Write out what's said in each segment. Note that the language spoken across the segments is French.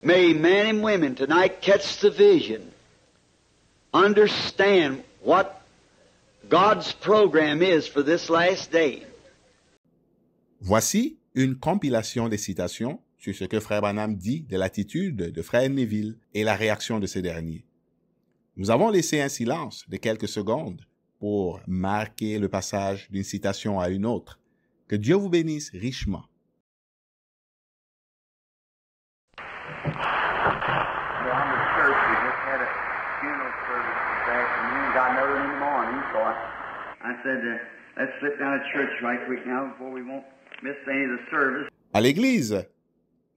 May men and women tonight catch the vision, understand what God's program is for this last day. Voici une compilation des citations sur ce que Frère Branham dit de l'attitude de Frère Neville et la réaction de ces derniers. Nous avons laissé un silence de quelques secondes pour marquer le passage d'une citation à une autre. Que Dieu vous bénisse richement. À l'église,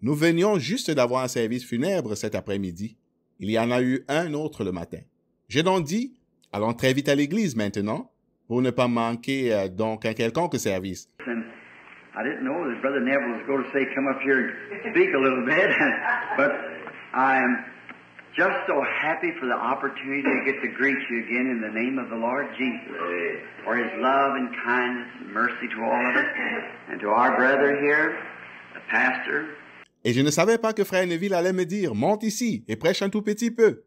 nous venions juste d'avoir un service funèbre cet après-midi. Il y en a eu un autre le matin. J'ai donc dit, allons très vite à l'église maintenant, pour ne pas manquer donc un quelconque service. I didn't know that Brother Neville was going to say, come up here and speak a little bit, but I am just so happy for the opportunity to get to greet you again in the name of the Lord Jesus, for His love and kindness and mercy to all of us, and to our brother here, the pastor. Et je ne savais pas que Frère Neville allait me dire, monte ici et prêche un tout petit peu.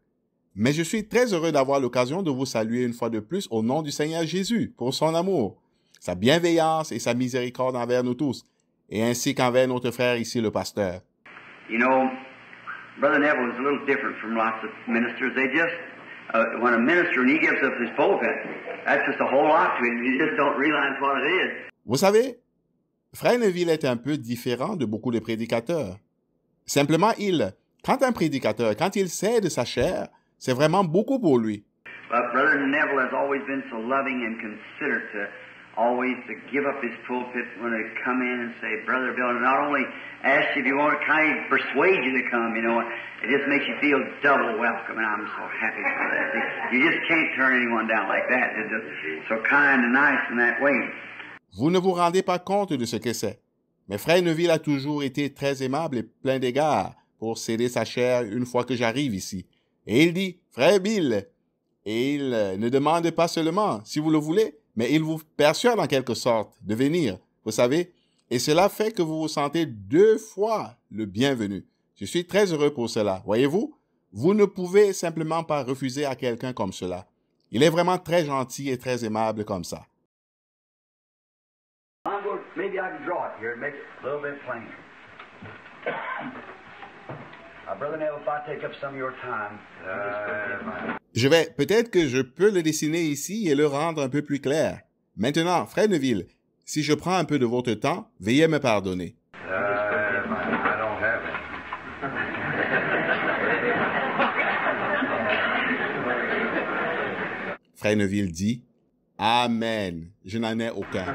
Mais je suis très heureux d'avoir l'occasion de vous saluer une fois de plus au nom du Seigneur Jésus, pour son amour, sa bienveillance et sa miséricorde envers nous tous, et ainsi qu'envers notre frère ici, le pasteur. You know, Brother Neville is a little different from lots of ministers. They just, when a minister, when he gives up his pulpit, that's just a whole lot to him. You just don't realize what it is. Vous savez, Frère Neville est un peu différent de beaucoup de prédicateurs. Simplement, quand un prédicateur, quand il cède sa chair, c'est vraiment beaucoup pour lui. But Brother Neville has always been so loving and considerate to always to give up his pulpit when they come in and say, Brother Bill, and not only ask you if you want to kind of persuade you to come, you know, it just makes you feel double welcome, and I'm so happy for that. You just can't turn anyone down like that. They're just so kind and nice in that way. Vous ne vous rendez pas compte de ce que c'est. Mais Frère Neville a toujours été très aimable et plein d'égards pour céder sa chair une fois que j'arrive ici. Et il dit, Frère Bill, et il ne demande pas seulement si vous le voulez, mais il vous persuade en quelque sorte de venir, vous savez, et cela fait que vous vous sentez 2 fois le bienvenu. Je suis très heureux pour cela. Voyez-vous, vous ne pouvez simplement pas refuser à quelqu'un comme cela. Il est vraiment très gentil et très aimable comme ça. Maybe I can draw it here and make it a little bit plainer. Brother Neville, if I take up some of your time, Peut-être que je peux le dessiner ici et le rendre un peu plus clair. Maintenant, Frère Neville, si je prends un peu de votre temps, veuillez me pardonner. I don't have it. Frère Neville dit, Amen, je n'en ai aucun.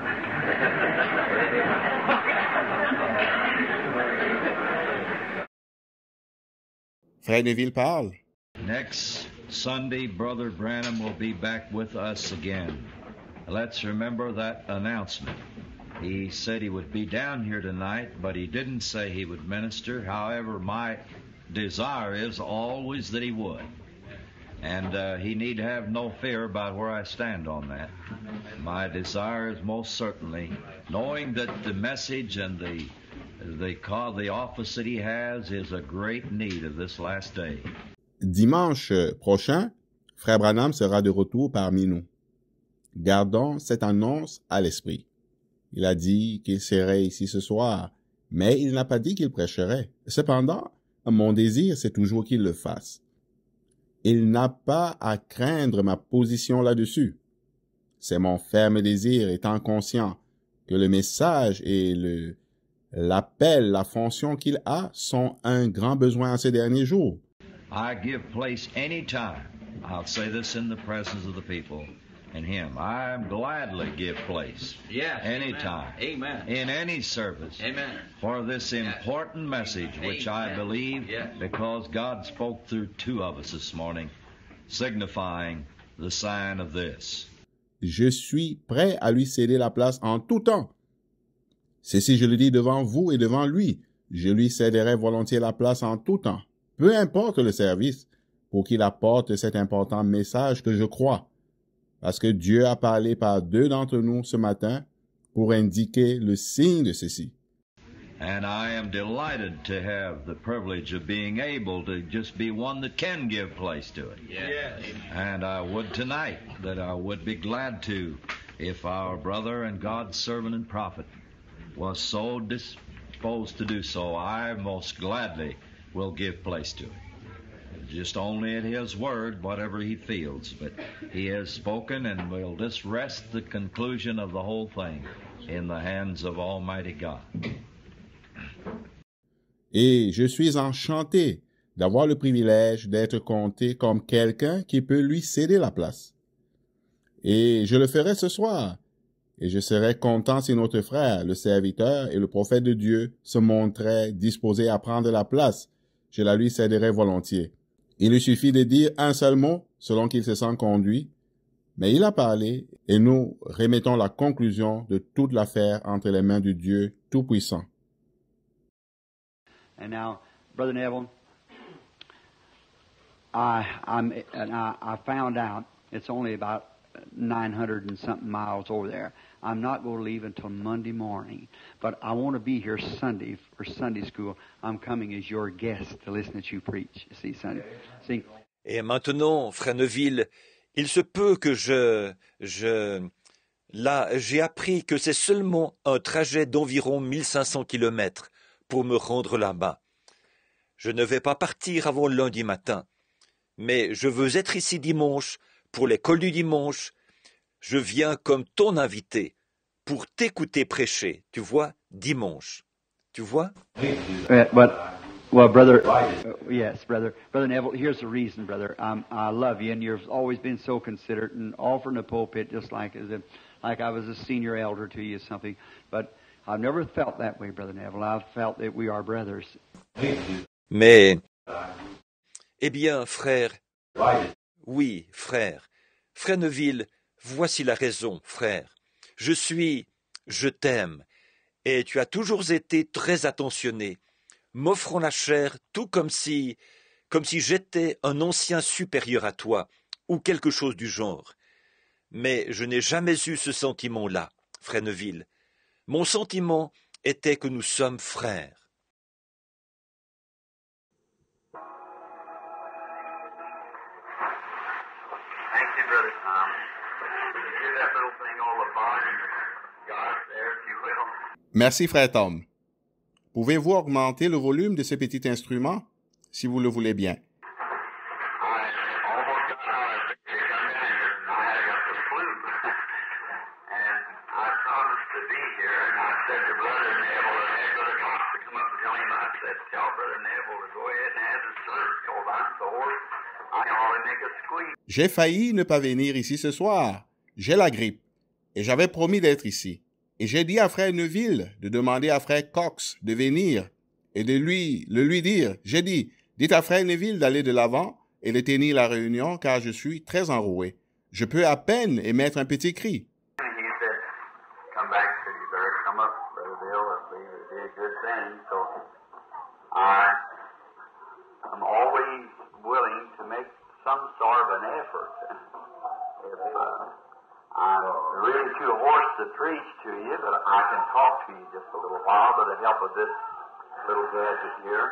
Frère Neville parle. Next Sunday, Brother Branham will be back with us again. Let's remember that announcement. He said he would be down here tonight, but he didn't say he would minister. However, my desire is always that he would. And he need have no fear about where I stand on that. My desire is most certainly, knowing that the message and the office that he has is a great need of this last day. Dimanche prochain, Frère Branham sera de retour parmi nous. Gardons cette annonce à l'esprit. Il a dit qu'il serait ici ce soir, mais il n'a pas dit qu'il prêcherait. Cependant, mon désir, c'est toujours qu'il le fasse. Il n'a pas à craindre ma position là-dessus. C'est mon ferme désir, étant conscient que le message et l'appel, la fonction qu'il a sont un grand besoin en ces derniers jours. I give place any time. I'll say this in the presence of the people and him. I gladly give place. Yes. Anytime. Amen. In any service. Amen. For this important message, which I Amen. believe, Yes. because God spoke through 2 of us this morning, signifying the sign of this. Je suis prêt à lui céder la place en tout temps. Ceci, je le dis devant vous et devant lui. Je lui céderai volontiers la place en tout temps. Peu importe le service, pour qu'il apporte cet important message que je crois. Parce que Dieu a parlé par 2 d'entre nous ce matin pour indiquer le signe de ceci. And I am delighted to have the privilege of being able to just be one that can give place to it. Yes. And I would tonight, that I would be glad to, if our brother and God's servant and prophet was so disposed to do so, I most gladly will give place to it. Just only at his word, whatever he feels. But he has spoken, and we'll just rest the conclusion of the whole thing in the hands of Almighty God. Et je suis enchanté d'avoir le privilège d'être compté comme quelqu'un qui peut lui céder la place. Et je le ferai ce soir. Et je serai content si notre frère, le serviteur et le prophète de Dieu se montraient disposés à prendre la place. Je la lui céderai volontiers. Il lui suffit de dire un seul mot selon qu'il se sent conduit. Mais il a parlé et nous remettons la conclusion de toute l'affaire entre les mains de Dieu Tout-Puissant. And now, Brother Neville, I found out it's only about 900 and something miles over there. I'm not going to leave until Monday morning, but I want to be here Sunday for Sunday school. I'm coming as your guest to listen to you preach. See, Sunday. See. Et maintenant, Frère Neville, il se peut que là, j'ai appris que c'est seulement un trajet d'environ 1500 kilomètres pour me rendre là-bas. Je ne vais pas partir avant lundi matin, mais je veux être ici dimanche pour l'école du dimanche. Je viens comme ton invité pour t'écouter prêcher, tu vois, dimanche. Tu vois? Well, brother, yes, brother Neville, here's the reason, brother. I love you, and you've always been so considerate and offering the pulpit just like I was a senior elder to you or something. But I've never felt that way, Brother Neville. I've felt that we are brothers. Mais, eh bien, frère, oui, frère, Frère Neville, voici la raison, frère. Je t'aime, et tu as toujours été très attentionné, m'offrant la chair tout comme si j'étais un ancien supérieur à toi, ou quelque chose du genre. Mais je n'ai jamais eu ce sentiment-là, Frère Neville. Mon sentiment était que nous sommes frères. Thank you, Brother Tom. Give that little thing all the volume God there, if you will. Merci, frère Tom. Pouvez-vous augmenter le volume de ce petit instrument, si vous le voulez bien? J'ai failli ne pas venir ici ce soir. J'ai la grippe. Et j'avais promis d'être ici. Et j'ai dit à frère Neville de demander à frère Cox de venir et de lui dire. J'ai dit, dites à frère Neville d'aller de l'avant et de tenir la réunion car je suis très enroué. Je peux à peine émettre un petit cri. I'm always willing to make some sort of an effort. If I'm really too hoarse to preach to you, but I can talk to you just a little while with the help of this little gadget here.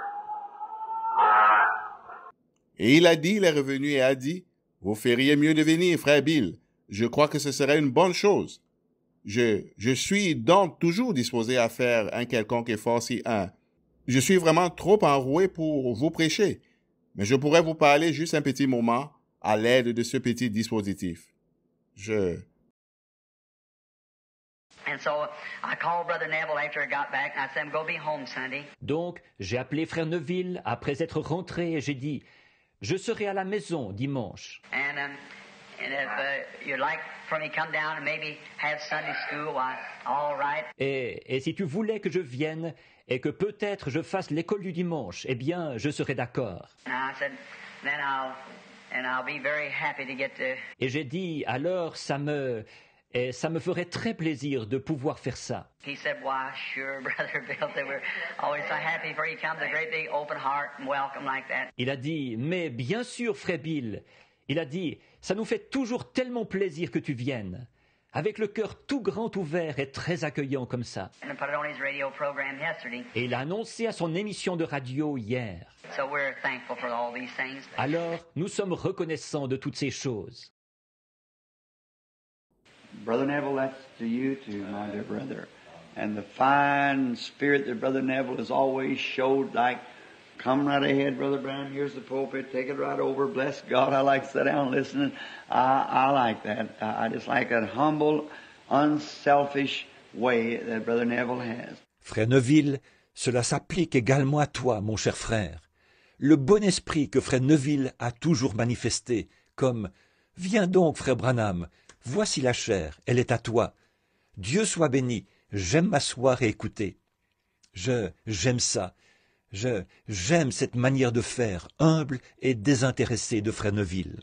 Et il est revenu et a dit, vous feriez mieux de venir, frère Bill. Je crois que ce serait une bonne chose. Je suis donc toujours disposé à faire un quelconque effort si je suis vraiment trop enroué pour vous prêcher, mais je pourrais vous parler juste un petit moment à l'aide de ce petit dispositif. Donc, j'ai appelé frère Neville après être rentré et j'ai dit, je serai à la maison dimanche. Et si tu voulais que je vienne et que peut-être je fasse l'école du dimanche, eh bien, je serai d'accord. Et j'ai dit, alors ça me ferait très plaisir de pouvoir faire ça. Il a dit, mais bien sûr, frère Bill. Il a dit, ça nous fait toujours tellement plaisir que tu viennes. avec le cœur tout grand ouvert et très accueillant comme ça. Et il l'a annoncé à son émission de radio hier. Alors, nous sommes reconnaissants de toutes ces choses. Brother Neville, that's to you too, my dear brother. And the fine spirit that Brother Neville has always showed, like, come right ahead, Brother Brown, here's the pulpit, take it right over, bless God. I like to sit down and listen. I like that. I just like that humble, unselfish way that Brother Neville has. Frère Neville, cela s'applique également à toi, mon cher frère. Le bon esprit que Frère Neville a toujours manifesté, comme « Viens donc, Frère Branham, voici la chair, elle est à toi. Dieu soit béni, j'aime m'asseoir et écouter. » J'aime ça. J'aime cette manière de faire, humble et désintéressée de Frère Neville.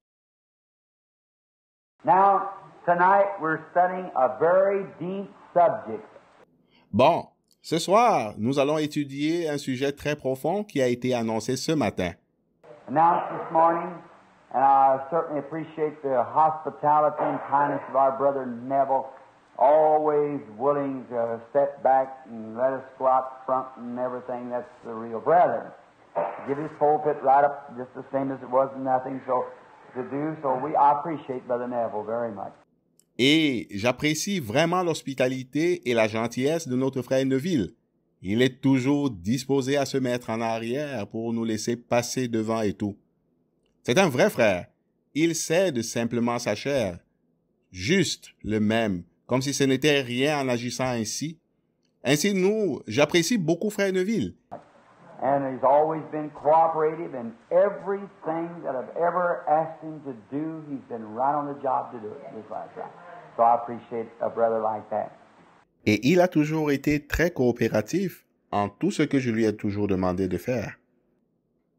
Now, tonight we're studying a very deep subject. Bon, ce soir, nous allons étudier un sujet très profond qui a été annoncé ce matin. Announced this morning, and I certainly appreciate the hospitality and kindness of our brother Neville, always willing to step back and let us go out front and everything. That's the real brother. Give his pulpit right up just the same as it was, nothing so to do. So I appreciate Brother Neville very much. Et j'apprécie vraiment l'hospitalité et la gentillesse de notre frère Neville. Il est toujours disposé à se mettre en arrière pour nous laisser passer devant et tout. C'est un vrai frère. Il cède simplement sa chair. Juste le même, comme si ce n'était rien en agissant ainsi. Ainsi, j'apprécie beaucoup frère Neville. And he's always been cooperative in everything that I've ever asked him to do. He's been right on the job to do it, just like that. So I appreciate a brother like that. Et il a toujours été très coopératif en tout ce que je lui ai toujours demandé de faire.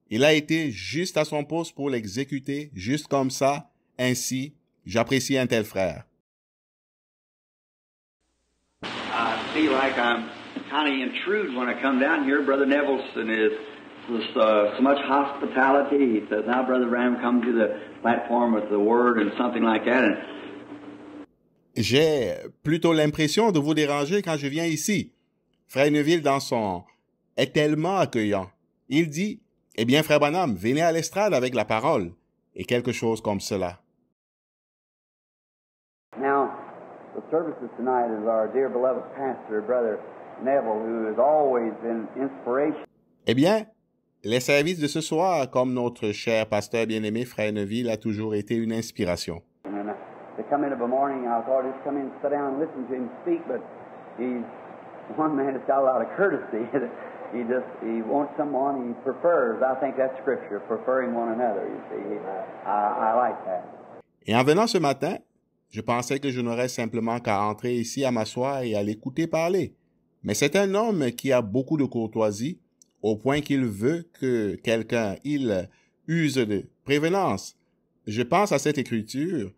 Il a été juste à son poste pour l'exécuter, juste comme ça. Ainsi, j'apprécie un tel frère. I feel like I'm kind of intrude when I come down here. Brother Nevilleson is so much hospitality. He says, now Brother Branham come to the platform with the word and something like that. And j'ai plutôt l'impression de vous déranger quand je viens ici. Frère Neville, est tellement accueillant. Il dit, eh bien, Frère Branham, venez à l'estrade avec la parole. Et quelque chose comme cela. Now, the services tonight is our dear beloved pastor, Brother Neville, who has always been inspiration. Eh bien, les services de ce soir, comme notre cher pasteur bien-aimé Frère Neville, a toujours été une inspiration. To come in of a morning, I thought I'd just come in and sit down and listen to him speak, but he's one man that's got a lot of courtesy. He wants someone he prefers. I think that's scripture, preferring one another, you see. I like that. Et en venant ce matin, je pensais que je n'aurais simplement qu'à entrer ici à m'asseoir et à l'écouter parler. Mais c'est un homme qui a beaucoup de courtoisie, au point qu'il veut que quelqu'un, use de prévenance. Je pense à cette écriture,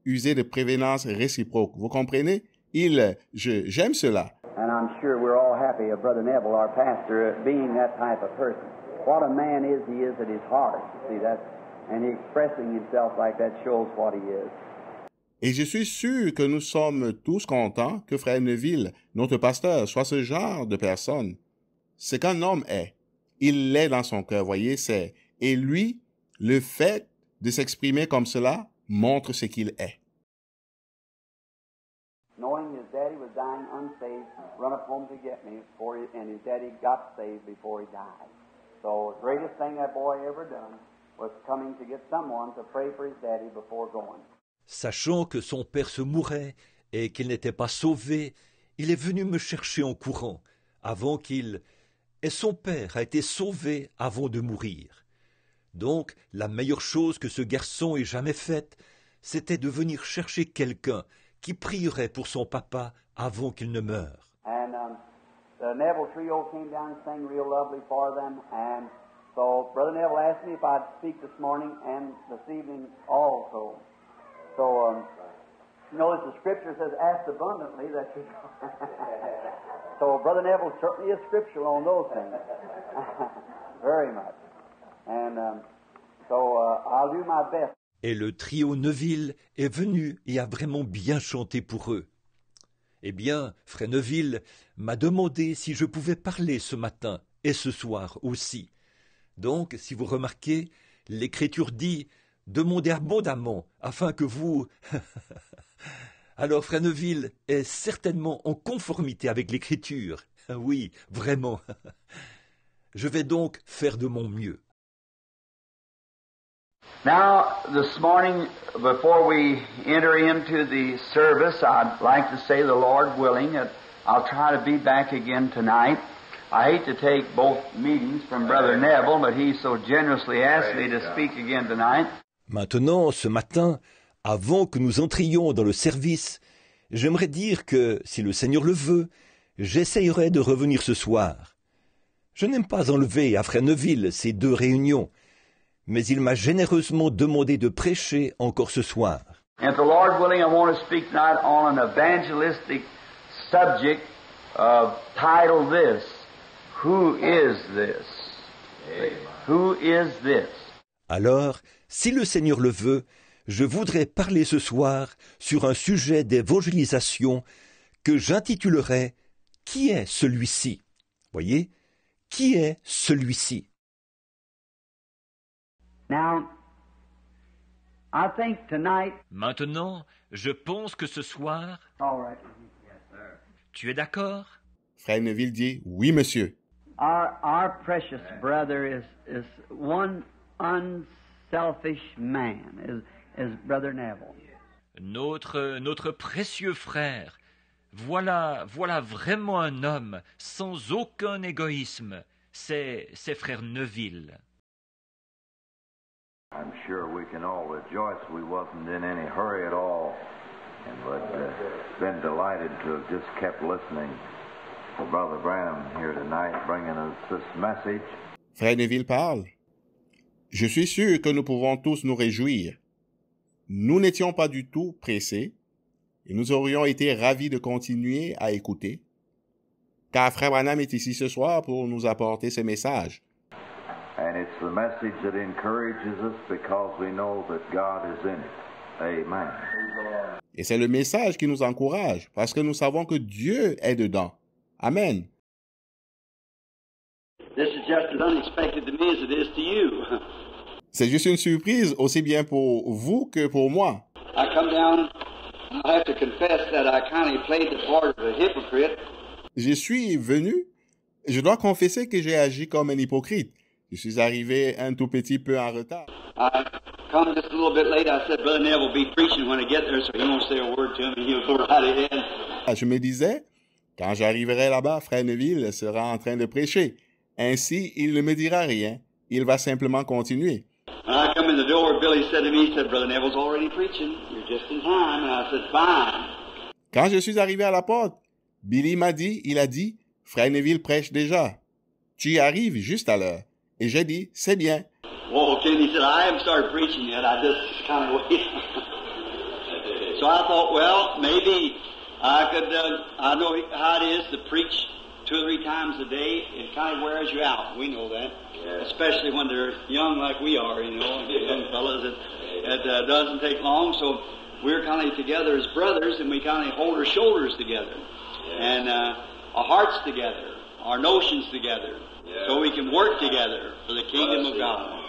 user de prévenance réciproque. Vous comprenez? J'aime cela. And I'm sure we're all happy of Brother Neville, our pastor, being that type of person. What a man he is at his heart. See that? And expressing himself like that shows what he is. Et je suis sûr que nous sommes tous contents que Frère Neville, notre pasteur, soit ce genre de personne. C'est qu'un homme est. Il l'est dans son cœur, voyez, c'est. Et lui, le fait de s'exprimer comme cela montre ce qu'il est. Knowing his daddy was dying unsaved, run up home to get me, and his daddy got saved before he died. So the greatest thing that boy ever done was coming to get someone to pray for his daddy before going. Sachant que son père se mourait et qu'il n'était pas sauvé, il est venu me chercher en courant, avant qu'il... Et son père a été sauvé avant de mourir. Donc, la meilleure chose que ce garçon ait jamais faite, c'était de venir chercher quelqu'un qui prierait pour son papa avant qu'il ne meure. And the Neville trio came down and sang real lovely for them, and so Brother Neville asked me if I'd speak this morning and this evening also. So, notice the scripture says, ask abundantly that you... So, Brother Neville certainly is scriptural on those things. Very much. And so, I'll do my best. Et le trio Neville est venu et a vraiment bien chanté pour eux. Eh bien, frère Neville m'a demandé si je pouvais parler ce matin et ce soir aussi. Donc, si vous remarquez, l'Écriture dit « Demandez abondamment afin que vous... » Alors, frère Neville est certainement en conformité avec l'Écriture. Oui, vraiment. Je vais donc faire de mon mieux. Now, this morning, before we enter into the service, I'd like to say, the Lord willing, that I'll try to be back again tonight. I hate to take both meetings from Brother Neville, but he so generously asked me to speak again tonight. Maintenant, ce matin, avant que nous entrions dans le service, j'aimerais dire que, si le Seigneur le veut, j'essayerai de revenir ce soir. Je n'aime pas enlever à frère Neville ces 2 réunions, mais il m'a généreusement demandé de prêcher encore ce soir. And the Lord willing, I want to speak tonight on an evangelistic subject titled this, Who is this? Who is this? Alors, si le Seigneur le veut, je voudrais parler ce soir sur un sujet d'évangélisation que j'intitulerai « Qui est celui-ci » Voyez, qui est celui-ci? Now, I think tonight... Maintenant, je pense que ce soir... All right. Tu es d'accord? Frère Neville dit « Oui, monsieur ». Our precious brother is one unselfish man, is Brother Neville. Notre précieux frère, voilà vraiment un homme sans aucun égoïsme, c'est frère Neville. I'm sure we can all rejoice we wasn't in any hurry at all, and but been delighted to have just kept listening to Brother Branham here tonight, bringing us this message. Frère Neville parle. Je suis sûr que nous pouvons tous nous réjouir. Nous n'étions pas du tout pressés, et nous aurions été ravis de continuer à écouter, car Frère Branham est ici ce soir pour nous apporter ce message. And it's the message that encourages us because we know that God is in it. Amen. Et c'est le message qui nous encourage, parce que nous savons que Dieu est dedans. Amen. This is just as unexpected to me as it is to you. C'est juste une surprise, aussi bien pour vous que pour moi. I come down, I have to confess that I kind of played the part of a hypocrite. Je suis venu, je dois confesser que j'ai agi comme un hypocrite. Je suis arrivé un tout petit peu en retard. I come just a little bit late. I said, Brother Neville will be preaching when I get there, so he won't say a word to him, and he'll go right ahead. Je me disais, quand j'arriverai là-bas, Frère Neville sera en train de prêcher. Ainsi, il ne me dira rien. Il va simplement continuer. When I come in the door, Billy said to me, he said, Brother Neville's already preaching. You're just in time. And I said, fine. Quand je suis arrivé à la porte, Billy il a dit, Frère Neville prêche déjà. Tu y arrives juste à l'heure. Et j'ai dit, c'est bien. Well, okay, he said, I haven't started preaching yet. I just kind of wait. So I thought, well, maybe I could, I know how it is to preach 2 or 3 times a day. It kind of wears you out. We know that. Yeah. Especially when they're young like we are, you know, young fellas. It doesn't take long. So we're kind of together as brothers, and we kind of hold our shoulders together. Yeah. And our hearts together, our notions together. Yeah. So we can work together for the kingdom of God.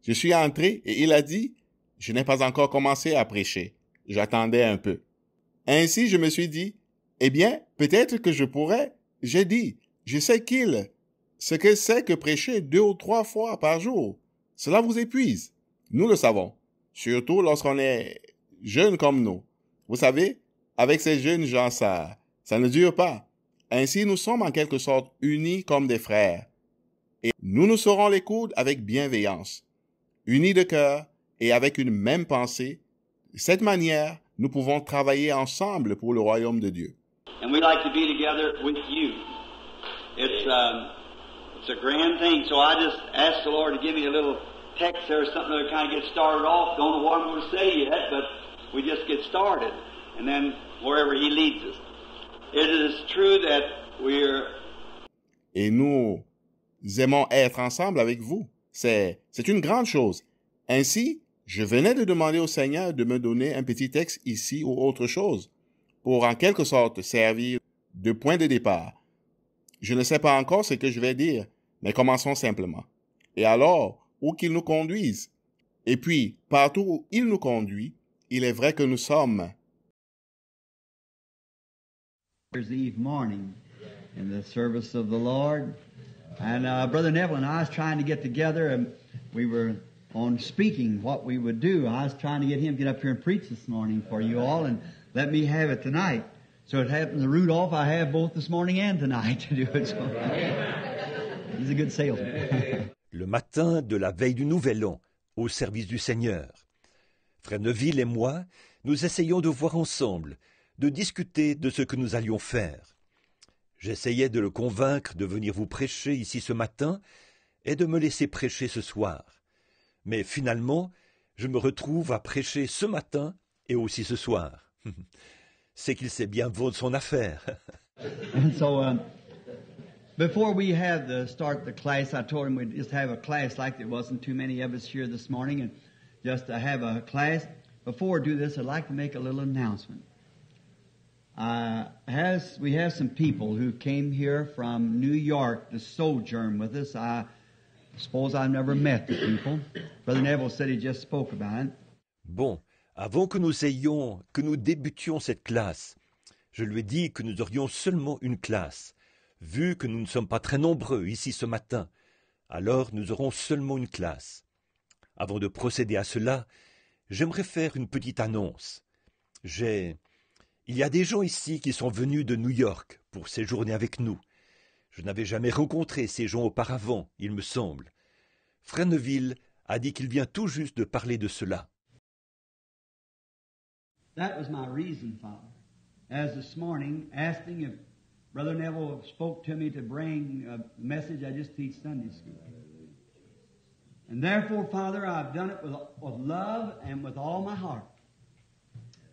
Je suis entré et il a dit, je n'ai pas encore commencé à prêcher. J'attendais un peu. Ainsi, je me suis dit, eh bien, peut-être que je pourrais. J'ai dit, je sais ce que c'est que prêcher 2 ou 3 fois par jour. Cela vous épuise. Nous le savons. Surtout lorsqu'on est jeune comme nous. Vous savez, avec ces jeunes gens, ça ne dure pas. Ainsi, nous sommes en quelque sorte unis comme des frères. Et nous nous serrons les coudes avec bienveillance. Unis de cœur et avec une même pensée. De cette manière, nous pouvons travailler ensemble pour le royaume de Dieu. And we like to be together with you. It's a grand thing. So I just asked the Lord to give me a little text there or something to kind of get started off. Don't know what I'm going to say yet, but we just get started. And then wherever He leads us. It is true that we're... Et nous aimons être ensemble avec vous. C'est une grande chose. Ainsi, Je venais de demander au Seigneur de me donner un petit texte ici ou autre chose, pour en quelque sorte servir de point de départ. Je ne sais pas encore ce que je vais dire, mais commençons simplement. Et alors, où qu'il nous conduise. Et puis, partout où il nous conduit, il est vrai que nous sommes. Eve morning in the service of the Lord. And Brother Neville and I was trying to get together, and we were on speaking what we would do. I was trying to get him to get up here and preach this morning for you all, and let me have it tonight. So it happened to Rudolph, I have both this morning and tonight to do it. So he's a good salesman. Le matin de la veille du Nouvel An, au service du Seigneur. Frère Neville et moi, nous essayons de voir ensemble, de discuter de ce que nous allions faire. J'essayais de le convaincre de venir vous prêcher ici ce matin et de me laisser prêcher ce soir. Mais finalement, je me retrouve à prêcher ce matin et aussi ce soir. C'est qu'il sait bien vendre son affaire. And so, before we had to start the class, I told him we'd just have a class like there wasn't too many of us here this morning, and just to have a class. Before we do this, I'd like to make a little announcement. We have some people who came here from New York to sojourn with us. I suppose I've never met the people. Brother Neville said he just spoke about it. Bon, avant que nous débutions cette classe, je lui ai dit que nous aurions seulement une classe. Vu que nous ne sommes pas très nombreux ici ce matin, alors nous aurons seulement une classe. Avant de procéder à cela, j'aimerais faire une petite annonce. Il y a des gens ici qui sont venus de New York pour séjourner avec nous. Je n'avais jamais rencontré ces gens auparavant, il me semble. Frère Neville a dit qu'il vient tout juste de parler de cela. That was my reason, Father, as this morning, asking if Brother Neville spoke to me to bring a message I just teach Sunday school. And therefore, Father, I've done it with love and with all my heart,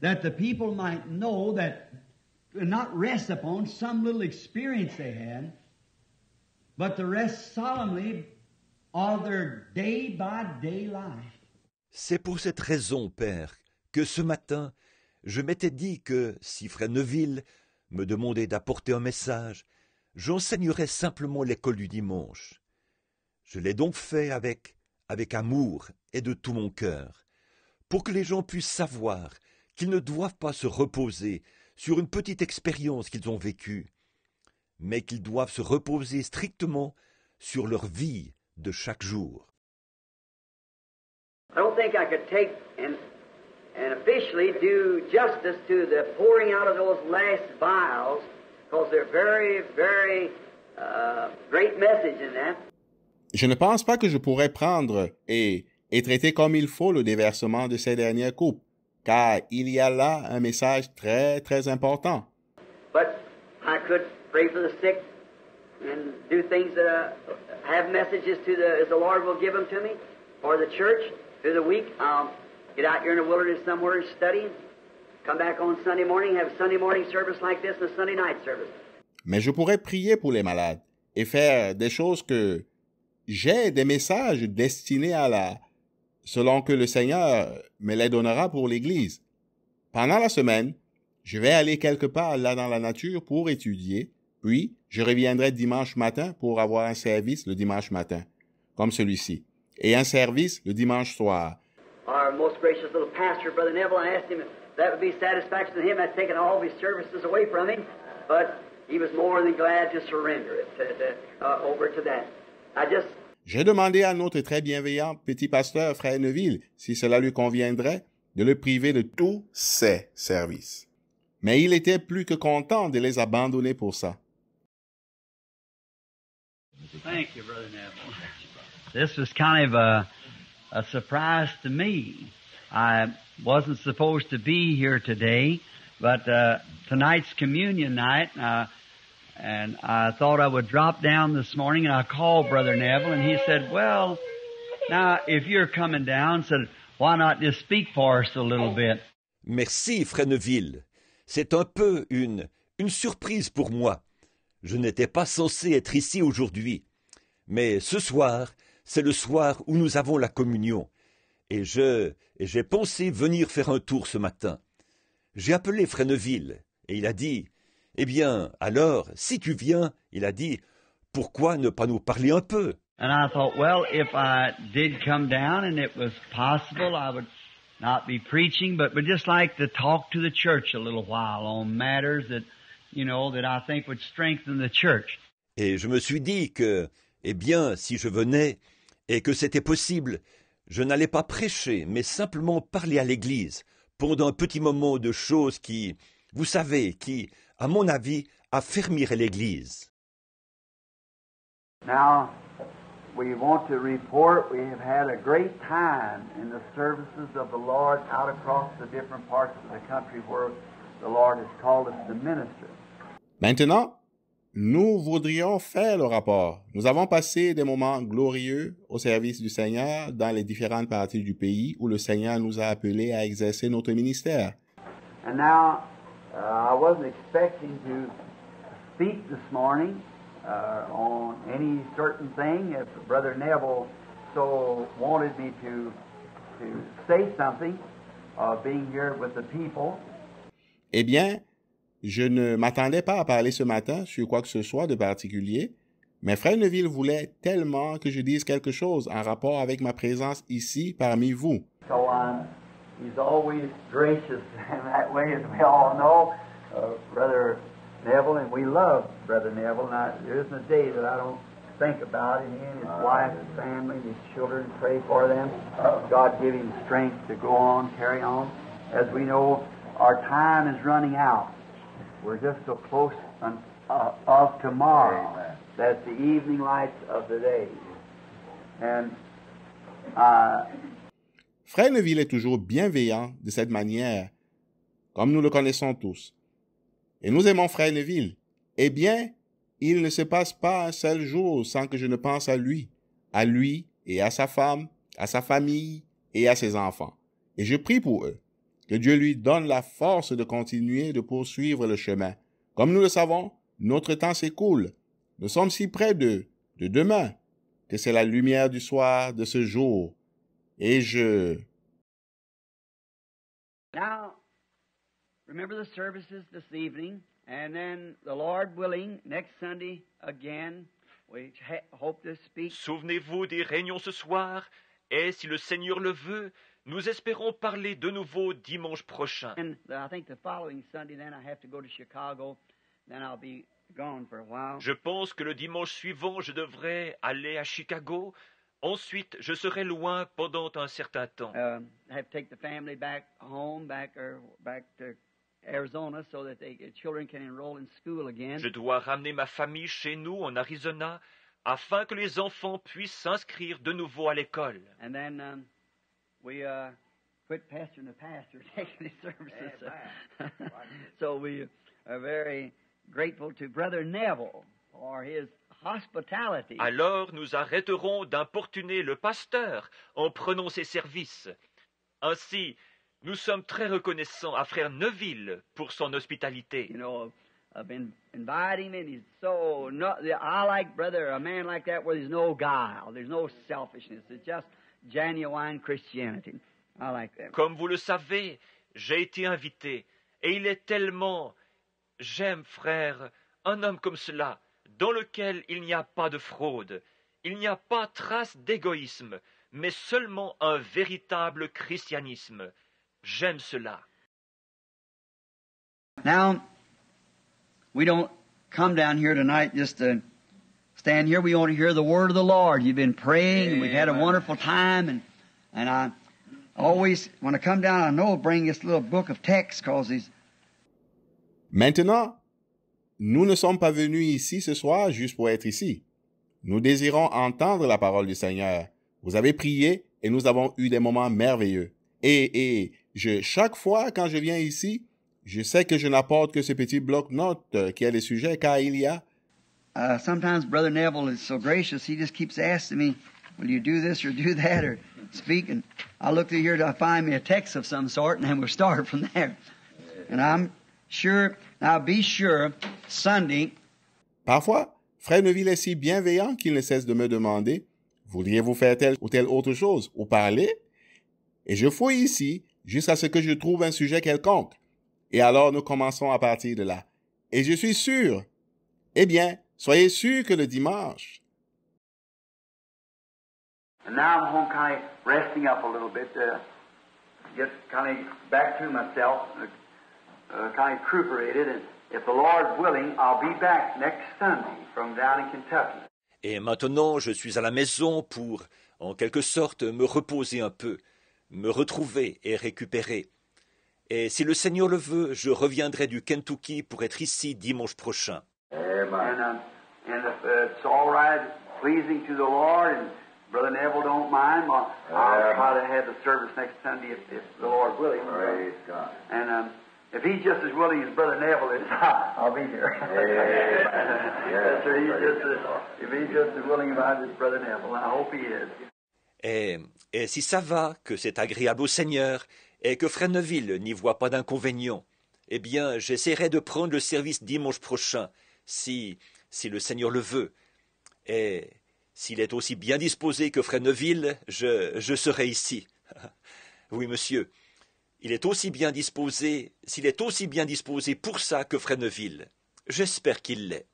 that the people might know that not rest upon some little experience they had, but to rest solemnly on their day-by-day life. C'est pour cette raison, Père, que ce matin, je m'étais dit que si Frère Neville me demandait d'apporter un message, j'enseignerais simplement l'école du dimanche. Je l'ai donc fait avec amour et de tout mon cœur, pour que les gens puissent savoir qu'ils ne doivent pas se reposer sur une petite expérience qu'ils ont vécue, mais qu'ils doivent se reposer strictement sur leur vie de chaque jour. I don't think I could take and officially do justice to the pouring out of those last vials, because they're very, very great message in that. Je ne pense pas que je pourrais prendre et traiter comme il faut le déversement de ces dernières coupes, car il y a là un message très, très important. But I could pray for the sick and do things that have messages as the Lord will give them to me, or the church through the week. I'll get out here in the wilderness somewhere and study, come back on Sunday morning, have a Sunday morning service like this and a Sunday night service. Mais je pourrais prier pour les malades et faire des choses que j'ai des messages destinés selon que le Seigneur me les donnera pour l'Église. Pendant la semaine, je vais aller quelque part là dans la nature pour étudier, puis je reviendrai dimanche matin pour avoir un service le dimanche matin, comme celui-ci, et un service le dimanche soir. Our most gracious little pastor, Brother Neville, I asked him if that would be satisfaction to him. That's taken all of his services away from him, but he was more than glad to surrender it over to that. J'ai demandé à notre très bienveillant petit pasteur, Frère Neville, si cela lui conviendrait de le priver de tous ses services. Mais il était plus que content de les abandonner pour ça. Thank you, Brother Neville. This was kind of a surprise to me. I wasn't supposed to be here today, but tonight's communion night, and I thought I would drop down this morning, and I called Brother Neville, and he said, well, now, if you're coming down, said, why not just speak for us a little bit? Merci, Frère Neville. C'est un peu une surprise pour moi. Je n'étais pas censé être ici aujourd'hui. Mais ce soir, c'est le soir où nous avons la communion. et j'ai pensé venir faire un tour ce matin. J'ai appelé Frère Neville, et il a dit, « Eh bien, alors, si tu viens, il a dit, pourquoi ne pas nous parler un peu ?» And I thought, well, if I did come down and it was possible, I would not be preaching, but would just like to talk to the church a little while on matters that, that I think would strengthen the church. Et je me suis dit que, eh bien, si je venais, et que c'était possible, je n'allais pas prêcher, mais simplement parler à l'Église, pendant un petit moment de choses qui, vous savez, qui, à mon avis, affermiraient l'Église. Now, we want to report we have had a great time in the services of the Lord out across the different parts of the country where the Lord has called us to minister. Maintenant, nous voudrions faire le rapport. Nous avons passé des moments glorieux au service du Seigneur dans les différentes parties du pays où le Seigneur nous a appelés à exercer notre ministère. And now, I wasn't expecting to speak this morning on any certain thing. If Brother Neville so wanted me to say something, being here with the people. Eh bien, je ne m'attendais pas à parler ce matin sur quoi que ce soit de particulier, mais Frère Neville voulait tellement que je dise quelque chose en rapport avec ma présence ici parmi vous. So he's always gracious in that way, as we all know, Brother Neville, and we love Brother Neville. Now, there isn't a day that I don't think about him, he and his wife, his family, his children, pray for them. God give him strength to go on, carry on. As we know, our time is running out. We're just so close of tomorrow. That's the evening lights of the day. And Frère Neville est toujours bienveillant de cette manière, comme nous le connaissons tous. Et nous aimons Frère Neville. Eh bien, il ne se passe pas un seul jour sans que je ne pense à lui et à sa femme, à sa famille et à ses enfants. Et je prie pour eux. Que Dieu lui donne la force de continuer de poursuivre le chemin. Comme nous le savons, notre temps s'écoule. Nous sommes si près de demain, que c'est la lumière du soir de ce jour. Et Now, remember the services this evening, and then the Lord willing, next Sunday again, we hope to speak. Souvenez-vous des réunions ce soir, et si le Seigneur le veut, nous espérons parler de nouveau dimanche prochain. And I think the following Sunday, then I have to go to Chicago, then I'll be gone for a while. Je pense que le dimanche suivant, je devrais aller à Chicago. Ensuite, je serai loin pendant un certain temps. I have to take the family back home, back to Arizona, so that the children can enroll in school again. Je dois ramener ma famille chez nous en Arizona, afin que les enfants puissent s'inscrire de nouveau à l'école. And then we quit pastoring the pastor, taking his services. So we are very grateful to Brother Neville for his hospitality. Alors nous arrêterons d'importuner le pasteur en prenant ses services. Ainsi, nous sommes très reconnaissants à Frère Neville pour son hospitalité. You know, I've been inviting him, and he's so I like a man like that where there's no guile, there's no selfishness. It's just genuine Christianity. I like that. Comme vous le savez, j'ai été invité, et il est tellement... J'aime, frère, un homme comme cela, dans lequel il n'y a pas de fraude, il n'y a pas trace d'égoïsme, mais seulement un véritable christianisme. J'aime cela. Now, we don't come down here tonight just to stand here. We want to hear the word of the Lord. You've been praying, and we've had a wonderful time, and I always, when I come down, I know I'll bring this little book of text, because these... Maintenant, nous ne sommes pas venus ici ce soir juste pour être ici. Nous désirons entendre la parole du Seigneur. Vous avez prié et nous avons eu des moments merveilleux. Et chaque fois quand je viens ici, je sais que je n'apporte que ce petit bloc-notes qui a les sujets, car il y a... sometimes Brother Neville is so gracious, he just keeps asking me, will you do this or do that or speak? And I look through here to find me a text of some sort, and then we'll start from there. And I'm sure, now be sure, Sunday... Parfois, Frère Neville est si bienveillant qu'il ne cesse de me demander, voudriez-vous faire telle ou telle autre chose ou parler? Et je fouille ici jusqu'à ce que je trouve un sujet quelconque. Et alors nous commençons à partir de là. Et je suis sûr, eh bien, soyez sûr que le dimanche. And now I'm home kind of resting up a little bit to get kind of back to myself, kind of recuperated. And if the Lord's willing, I'll be back next Sunday from down in Kentucky. Et maintenant, je suis à la maison pour, en quelque sorte, me reposer un peu, me retrouver et récupérer. Et si le Seigneur le veut, je reviendrai du Kentucky pour être ici dimanche prochain. And if it's all right, pleasing to the Lord, and Brother Neville don't mind, well, I'll try to have the service next Sunday if the Lord willing. Praise God. And if he's just as willing as Brother Neville is, I'll be here. Yes, sir. If he's just as willing as Brother Neville, I hope he is. Et si ça va, que c'est agréable au Seigneur, et que Frère Neville n'y voit pas d'inconvénient, eh bien, j'essaierai de prendre le service dimanche prochain, si le Seigneur le veut. Et s'il est aussi bien disposé que Frère Neville, je serai ici. Oui, monsieur. S'il est aussi bien disposé pour ça que Frère Neville. J'espère qu'il l'est.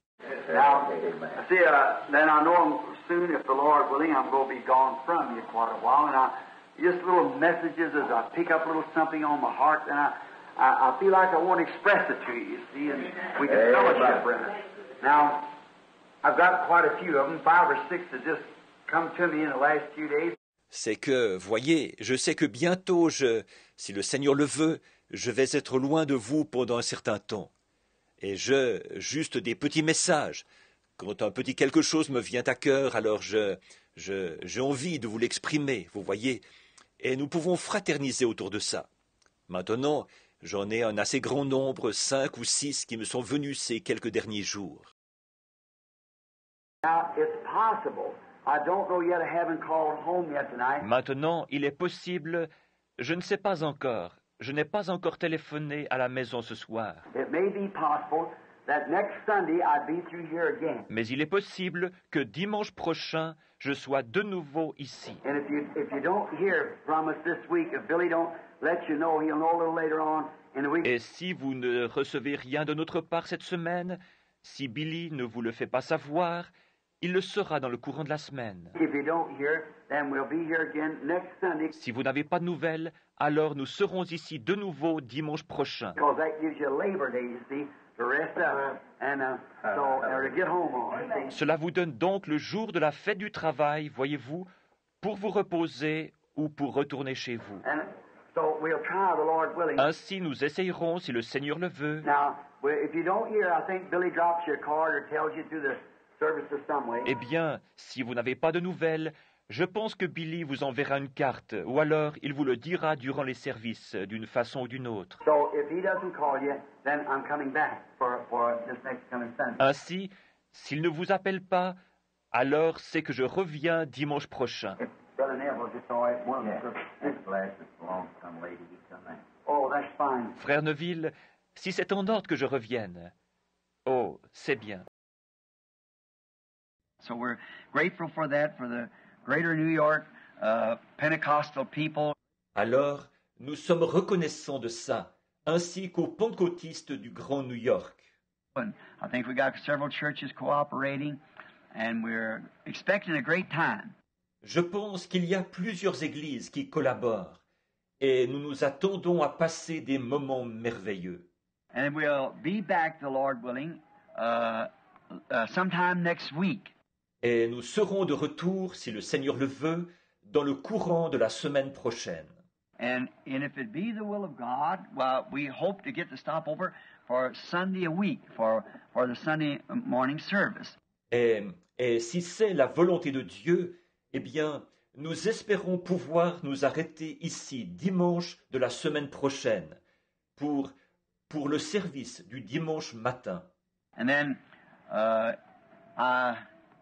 Now, see, then I know soon, if the Lord willing, I'm going to be gone from you quite a while, and just little messages as I pick up a little something on my heart, and I feel like I want to express it to you, see, and we can fellowship, Brennan. Now, I've got quite a few of them, 5 or 6 that just come to me in the last few days. C'est que, voyez, je sais que bientôt, si le Seigneur le veut, je vais être loin de vous pendant un certain temps. Et juste des petits messages. Quand un petit quelque chose me vient à cœur, alors j'ai envie de vous l'exprimer, vous voyez. Et nous pouvons fraterniser autour de ça. Maintenant, j'en ai un assez grand nombre, 5 ou 6, qui me sont venus ces quelques derniers jours. Maintenant, il est possible, je ne sais pas encore, je n'ai pas encore téléphoné à la maison ce soir. Mais il est possible que dimanche prochain, je sois de nouveau ici. Et si vous ne recevez rien de notre part cette semaine, si Billy ne vous le fait pas savoir, il le sera dans le courant de la semaine. Si vous n'avez pas de nouvelles, alors nous serons ici de nouveau dimanche prochain. Cela vous donne donc le jour de la fête du travail, voyez-vous, pour vous reposer ou pour retourner chez vous. Ainsi, nous essayerons, si le Seigneur le veut. Eh bien, si vous n'avez pas de nouvelles, je pense que Billy vous enverra une carte, ou alors il vous le dira durant les services, d'une façon ou d'une autre. Ainsi, s'il ne vous appelle pas, alors c'est que je reviens dimanche prochain. Frère Neville, si c'est en ordre que je revienne. Oh, c'est bien. So we're grateful for that, for the greater New York Pentecostal people. Alors, nous sommes reconnaissants de ça, ainsi qu'aux pentecôtistes du Grand New York. And I think we got several churches cooperating, and we're expecting a great time. Je pense qu'il y a plusieurs églises qui collaborent, et nous nous attendons à passer des moments merveilleux. And we'll be back, the Lord willing, sometime next week. Et nous serons de retour, si le Seigneur le veut, dans le courant de la semaine prochaine. And if it be the will of God, well, we hope to get to stop over for Sunday a week, for the Sunday morning service. Et si c'est la volonté de Dieu, eh bien, nous espérons pouvoir nous arrêter ici dimanche de la semaine prochaine pour le service du dimanche matin. And then I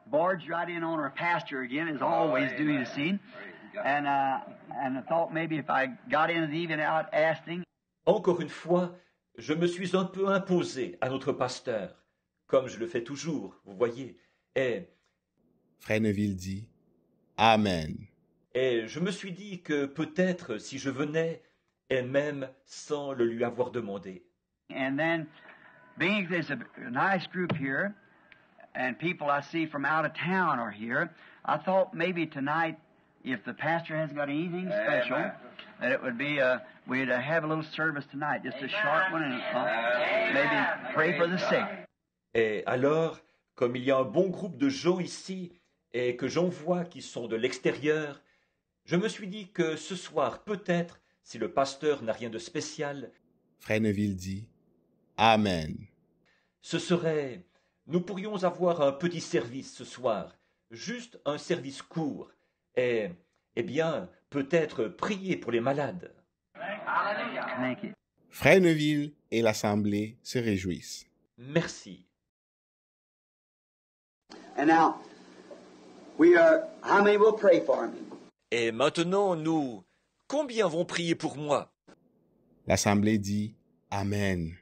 barged right in on our pastor again, as I always do, you see. And I thought maybe if I got in even out asking. Encore une fois, je me suis un peu imposé à notre pasteur, comme je le fais toujours, vous voyez. Et Frère Neville dit Amen. Et je me suis dit que peut-être si je venais, et même sans le lui avoir demandé. And then, being there's a nice group here, and people I see from out of town are here, I thought maybe tonight, if the pastor hasn't got anything special, that it would be we'd have a little service tonight, just a short one, and maybe pray for the sick. Et alors, comme il y a un bon groupe de gens ici, et que j'en vois qui sont de l'extérieur, je me suis dit que ce soir, peut-être, si le pasteur n'a rien de spécial, Frère Neville dit « Amen ». Nous pourrions avoir un petit service ce soir, juste un service court, et, eh bien, peut-être prier pour les malades. Frère Neville et l'Assemblée se réjouissent. Merci. And now, how many will pray for me? Et maintenant, nous, combien vont prier pour moi? L'Assemblée dit « Amen ».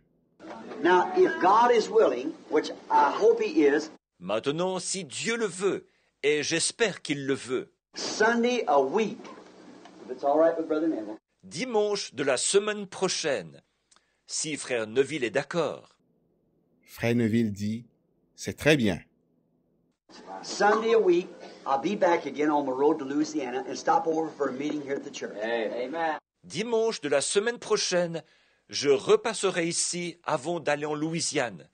Now, if God is willing, which I hope He is, Maintenant, si Dieu le veut, et j'espère qu'il le veut, Sunday a week, if it's all right with Brother Neville, dimanche de la semaine prochaine, si frère Neville est d'accord. Frère Neville dit « C'est très bien ». Sunday a week, I'll be back again on the road to Louisiana and stop over for a meeting here at the church. Amen. Dimanche de la semaine prochaine, je repasserai ici avant d'aller en Louisiane.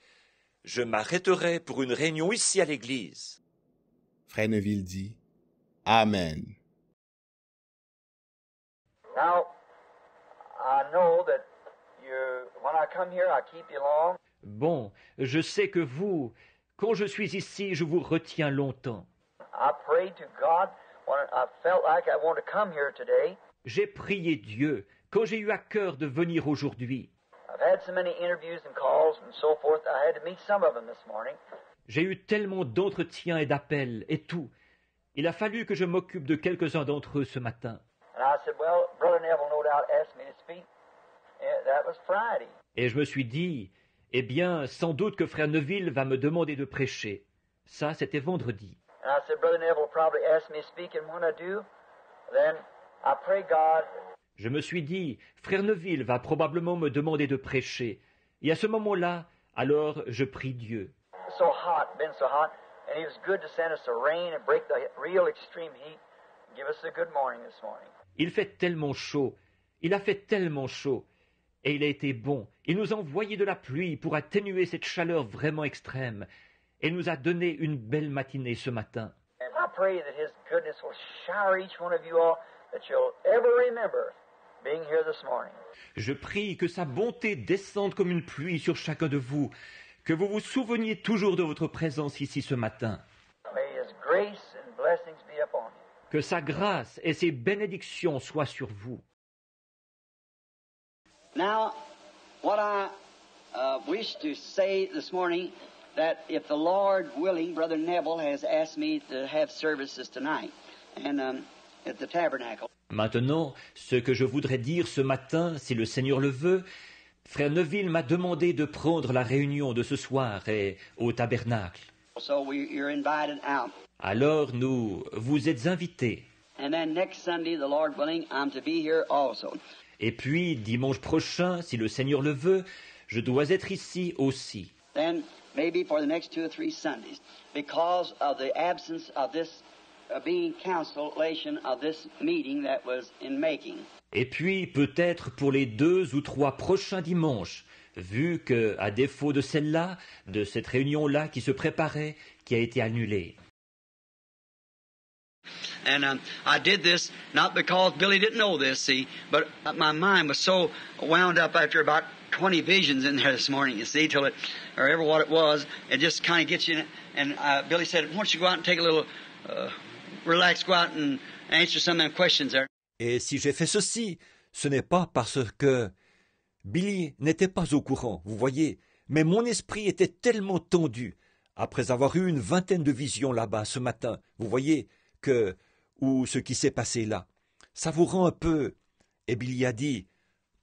Je m'arrêterai pour une réunion ici à l'église. Frère Neville dit « Amen ». Now, I know that when I come here, I keep you long. Bon, je sais que vous, quand je suis ici, je vous retiens longtemps. I prayed to God when I felt like I wanted to come here today. J'ai prié Dieu quand j'ai eu à cœur de venir aujourd'hui. I've had so many interviews and calls and so forth. I had to meet some of them this morning. J'ai eu tellement d'entretiens et d'appels et tout. Il a fallu que je m'occupe de quelques-uns d'entre eux ce matin. And I said, well, Brother Neville no doubt asked me to speak. That was Friday. Et je me suis dit, eh bien, sans doute que frère Neville va me demander de prêcher. Ça, c'était vendredi. And I said, Brother Neville will probably ask me to speak, and when I do, then I pray God. Je me suis dit, frère Neville va probablement me demander de prêcher. Et à ce moment-là, alors je prie Dieu. So hot, been so hot, and He was good to send us the rain and break the real extreme heat, and give us a good morning this morning. Il fait tellement chaud, il a fait tellement chaud, et il a été bon. Il nous a envoyé de la pluie pour atténuer cette chaleur vraiment extrême, et nous a donné une belle matinée ce matin. And I pray that His goodness will shower each one of you all, that you'll ever remember being here this morning. Je prie que sa bonté descende comme une pluie sur chacun de vous, que vous vous souveniez toujours de votre présence ici ce matin. May His grace and blessings be upon you. Que sa grâce et ses bénédictions soient sur vous. Now, what I wish to say this morning, that if the Lord willing, Brother Neville has asked me to have services tonight, and at the tabernacle. Maintenant, ce que je voudrais dire ce matin, si le Seigneur le veut, frère Neville m'a demandé de prendre la réunion de ce soir et au tabernacle. So you're invited out. Alors vous êtes invités. And then next Sunday, the Lord willing, I'm to be here also. Et puis, dimanche prochain, si le Seigneur le veut, je dois être ici aussi. Then maybe for the next 2 or 3 Sundays, because of the absence of this being cancellation of this meeting that was in making. Et puis, peut-être pour les 2 ou 3 prochains dimanches, vu que, à défaut de celle-là, de cette réunion-là qui se préparait, qui a été annulée. And I did this not because Billy didn't know this, see, but my mind was so wound up after about 20 visions in there this morning, you see, till it, or ever what it was, it just kind of gets you. And Billy said, why don't you go out and take a little, relax, go out and answer some of them questions there. Et si j'ai fait ceci, ce n'est pas parce que Billy n'était pas au courant, vous voyez, mais mon esprit était tellement tendu, après avoir eu une vingtaine de visions là-bas ce matin, vous voyez, ou ce qui s'est passé là. Ça vous rend un peu... Et Billy a dit,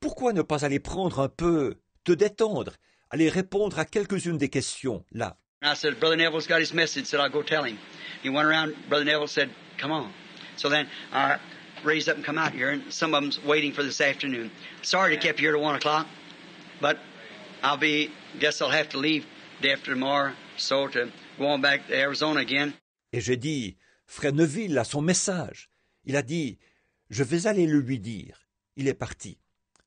pourquoi ne pas aller prendre un peu, te détendre, aller répondre à quelques-unes des questions, là. And I said, Brother Neville's got his message, said I'll go tell him. He went around, Brother Neville said, come on. So then I raised up and come out here, and some of them's waiting for this afternoon. Sorry to keep you here to 1 o'clock, but guess I'll have to leave day after tomorrow, so to go on back to Arizona again. Et j'ai dit, Frère Neville a son message. Il a dit, je vais aller le lui dire. Il est parti.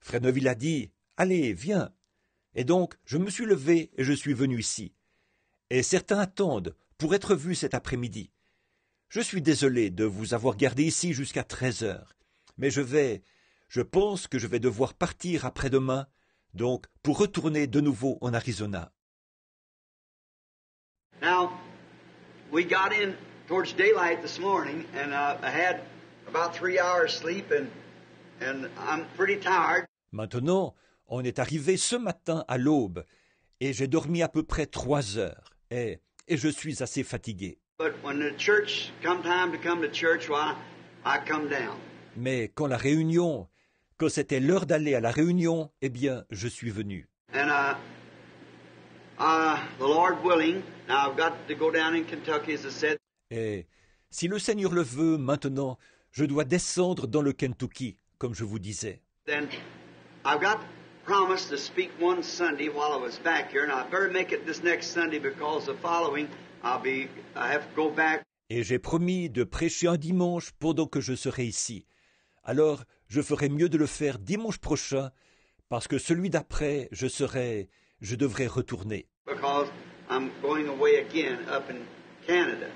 Frère Neville a dit, allez, viens. Et donc, je me suis levé et je suis venu ici. Et certains attendent pour être vus cet après-midi. Je suis désolé de vous avoir gardé ici jusqu'à 13 heures. Mais je pense que je vais devoir partir après-demain, donc pour retourner de nouveau en Arizona. Now, we got in towards daylight this morning, and I had about 3 hours sleep, and I'm pretty tired. Maintenant, on est arrivé ce matin à l'aube, et j'ai dormi à peu près 3 heures, et je suis assez fatigué. But when the church come time to come to church, well, I come down. Mais quand c'était l'heure d'aller à la réunion, eh bien, je suis venu. And the Lord willing, now I've got to go down in Kentucky, as I said. Et si le Seigneur le veut, maintenant, je dois descendre dans le Kentucky, comme je vous disais. Then I've got promised to speak one Sunday while I was back here, and I better make it this next Sunday because the following I have to go back. Et j'ai promis de prêcher un dimanche pendant que je serai ici. Alors, je ferai mieux de le faire dimanche prochain, parce que celui d'après, je devrais retourner. Because I'm going away again up in Canada.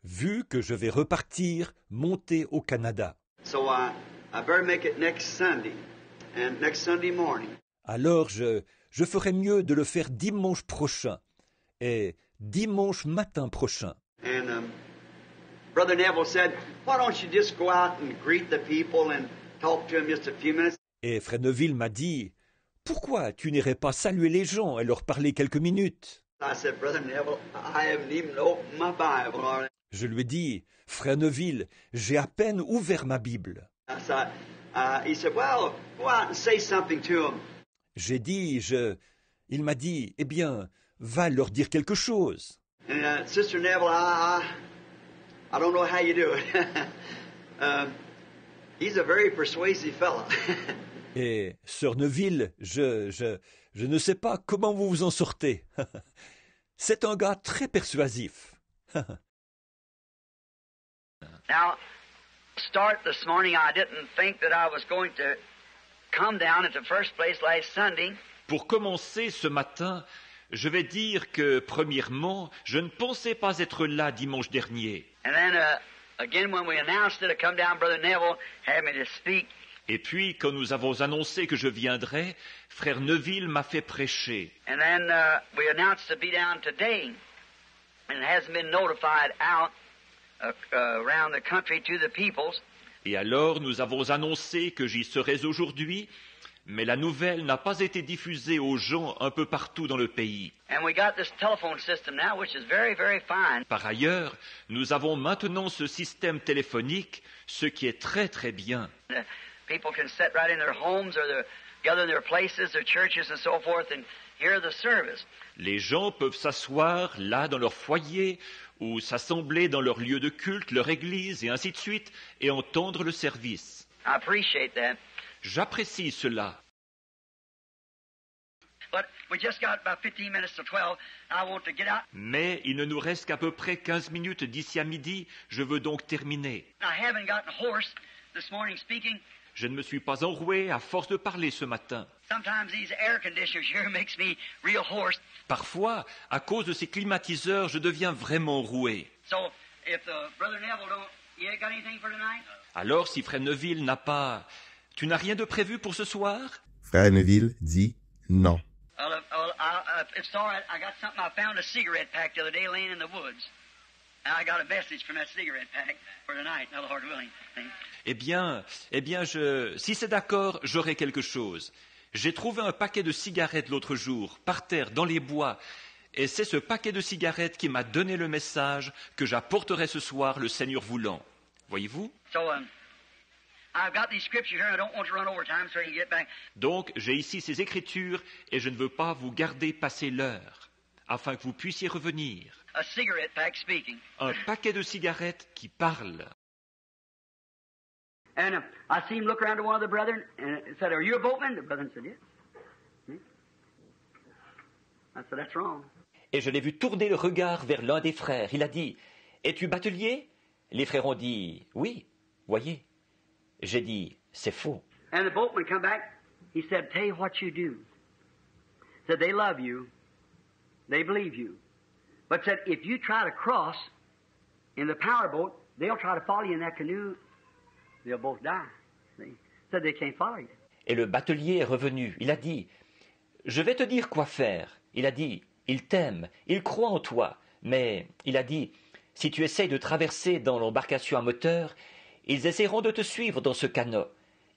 Vu que je vais repartir, monter au Canada. So I better make it next Sunday, and next Sunday morning. Alors, je ferai mieux de le faire dimanche prochain, et dimanche matin prochain. And Brother Neville said, why don't you just go out and greet the people and talk to them just a few minutes? Et Frère Neville m'a dit, pourquoi tu n'irais pas saluer les gens et leur parler quelques minutes? I said, Brother Neville, I haven't even opened my Bible. Je lui ai dit, Frère Neville, j'ai à peine ouvert ma Bible. He said, well, go out and say something to them. J'ai dit, il m'a dit, eh bien, va leur dire quelque chose. And Sister Neville, I don't know how you do it. He's a very persuasive fellow. Et Sœur Neville, je ne sais pas comment vous vous en sortez. C'est un gars très persuasif. Now, start this morning, I didn't think that I was going to come down at the first place last Sunday. Pour commencer ce matin, je vais dire que, premièrement, je ne pensais pas être là dimanche dernier. And then, again, when we announced it, I come down, Brother Neville had me to speak. Et puis, quand nous avons annoncé que je viendrais, Frère Neville m'a fait prêcher. And then we announced to be down today, and it hasn't been notified out around the country to the peoples. Et alors, nous avons annoncé que j'y serais aujourd'hui, mais la nouvelle n'a pas été diffusée aux gens un peu partout dans le pays. And we got this telephone system now, which is very, very fine. Par ailleurs, nous avons maintenant ce système téléphonique, ce qui est très très bien. People can sit right in their homes or gather in their places, their churches and so forth and hear the service. Les gens peuvent s'asseoir là dans leur foyer ou s'assembler dans leur lieu de culte, leur église et ainsi de suite et entendre le service. I appreciate that. J'apprécie cela. But we just got about 15 minutes to 12. I want to get out. Mais il ne nous reste qu'à peu près 15 minutes d'ici à midi. Je veux donc terminer. I haven't gotten hoarse this morning speaking. Je ne me suis pas enroué à force de parler ce matin. Sometimes these air conditioners here makes me real hoarse. Parfois, à cause de ces climatiseurs, je deviens vraiment roué. So, if Brother Neville don't, you ain't got anything for tonight? Alors, si Frère Neville n'a pas... Tu n'as rien de prévu pour ce soir? Frère Neville dit non. It's all right. I got something. I found a cigarette pack the other day laying in the woods. And I got a message from that cigarette pack for tonight, the Lord willing. Eh bien, si c'est d'accord, j'aurai quelque chose. J'ai trouvé un paquet de cigarettes l'autre jour, par terre, dans les bois, et c'est ce paquet de cigarettes qui m'a donné le message que j'apporterai ce soir, le Seigneur voulant. Voyez-vous? So, I've got these scriptures here. I don't want to run over time so you can get back. Donc, j'ai ici ces écritures, et je ne veux pas vous garder passer l'heure, afin que vous puissiez revenir. A cigarette pack speaking. Un paquet de cigarettes qui parle. And I seen him look around to one of the brethren and said, "Are you a boatman?" The brethren said, "Yes." I said, "That's wrong." Et je l'ai vu tourner le regard vers l'un des frères. Il a dit, « Es-tu batelier ?» Les frères ont dit, « Oui, voyez. » J'ai dit, « C'est faux. » And the boatman come back. He said, "Tell you what you do." Said they love you, they believe you, but said if you try to cross in the power boat, they'll try to follow you in that canoe. They'll both die. See? Said they can't follow you. Et le batelier est revenu. Il a dit, « Je vais te dire quoi faire. » Il a dit, « Il t'aime, il croit en toi. » Mais il a dit, « Si tu essayes de traverser dans l'embarcation à moteur, ils essaieront de te suivre dans ce canot.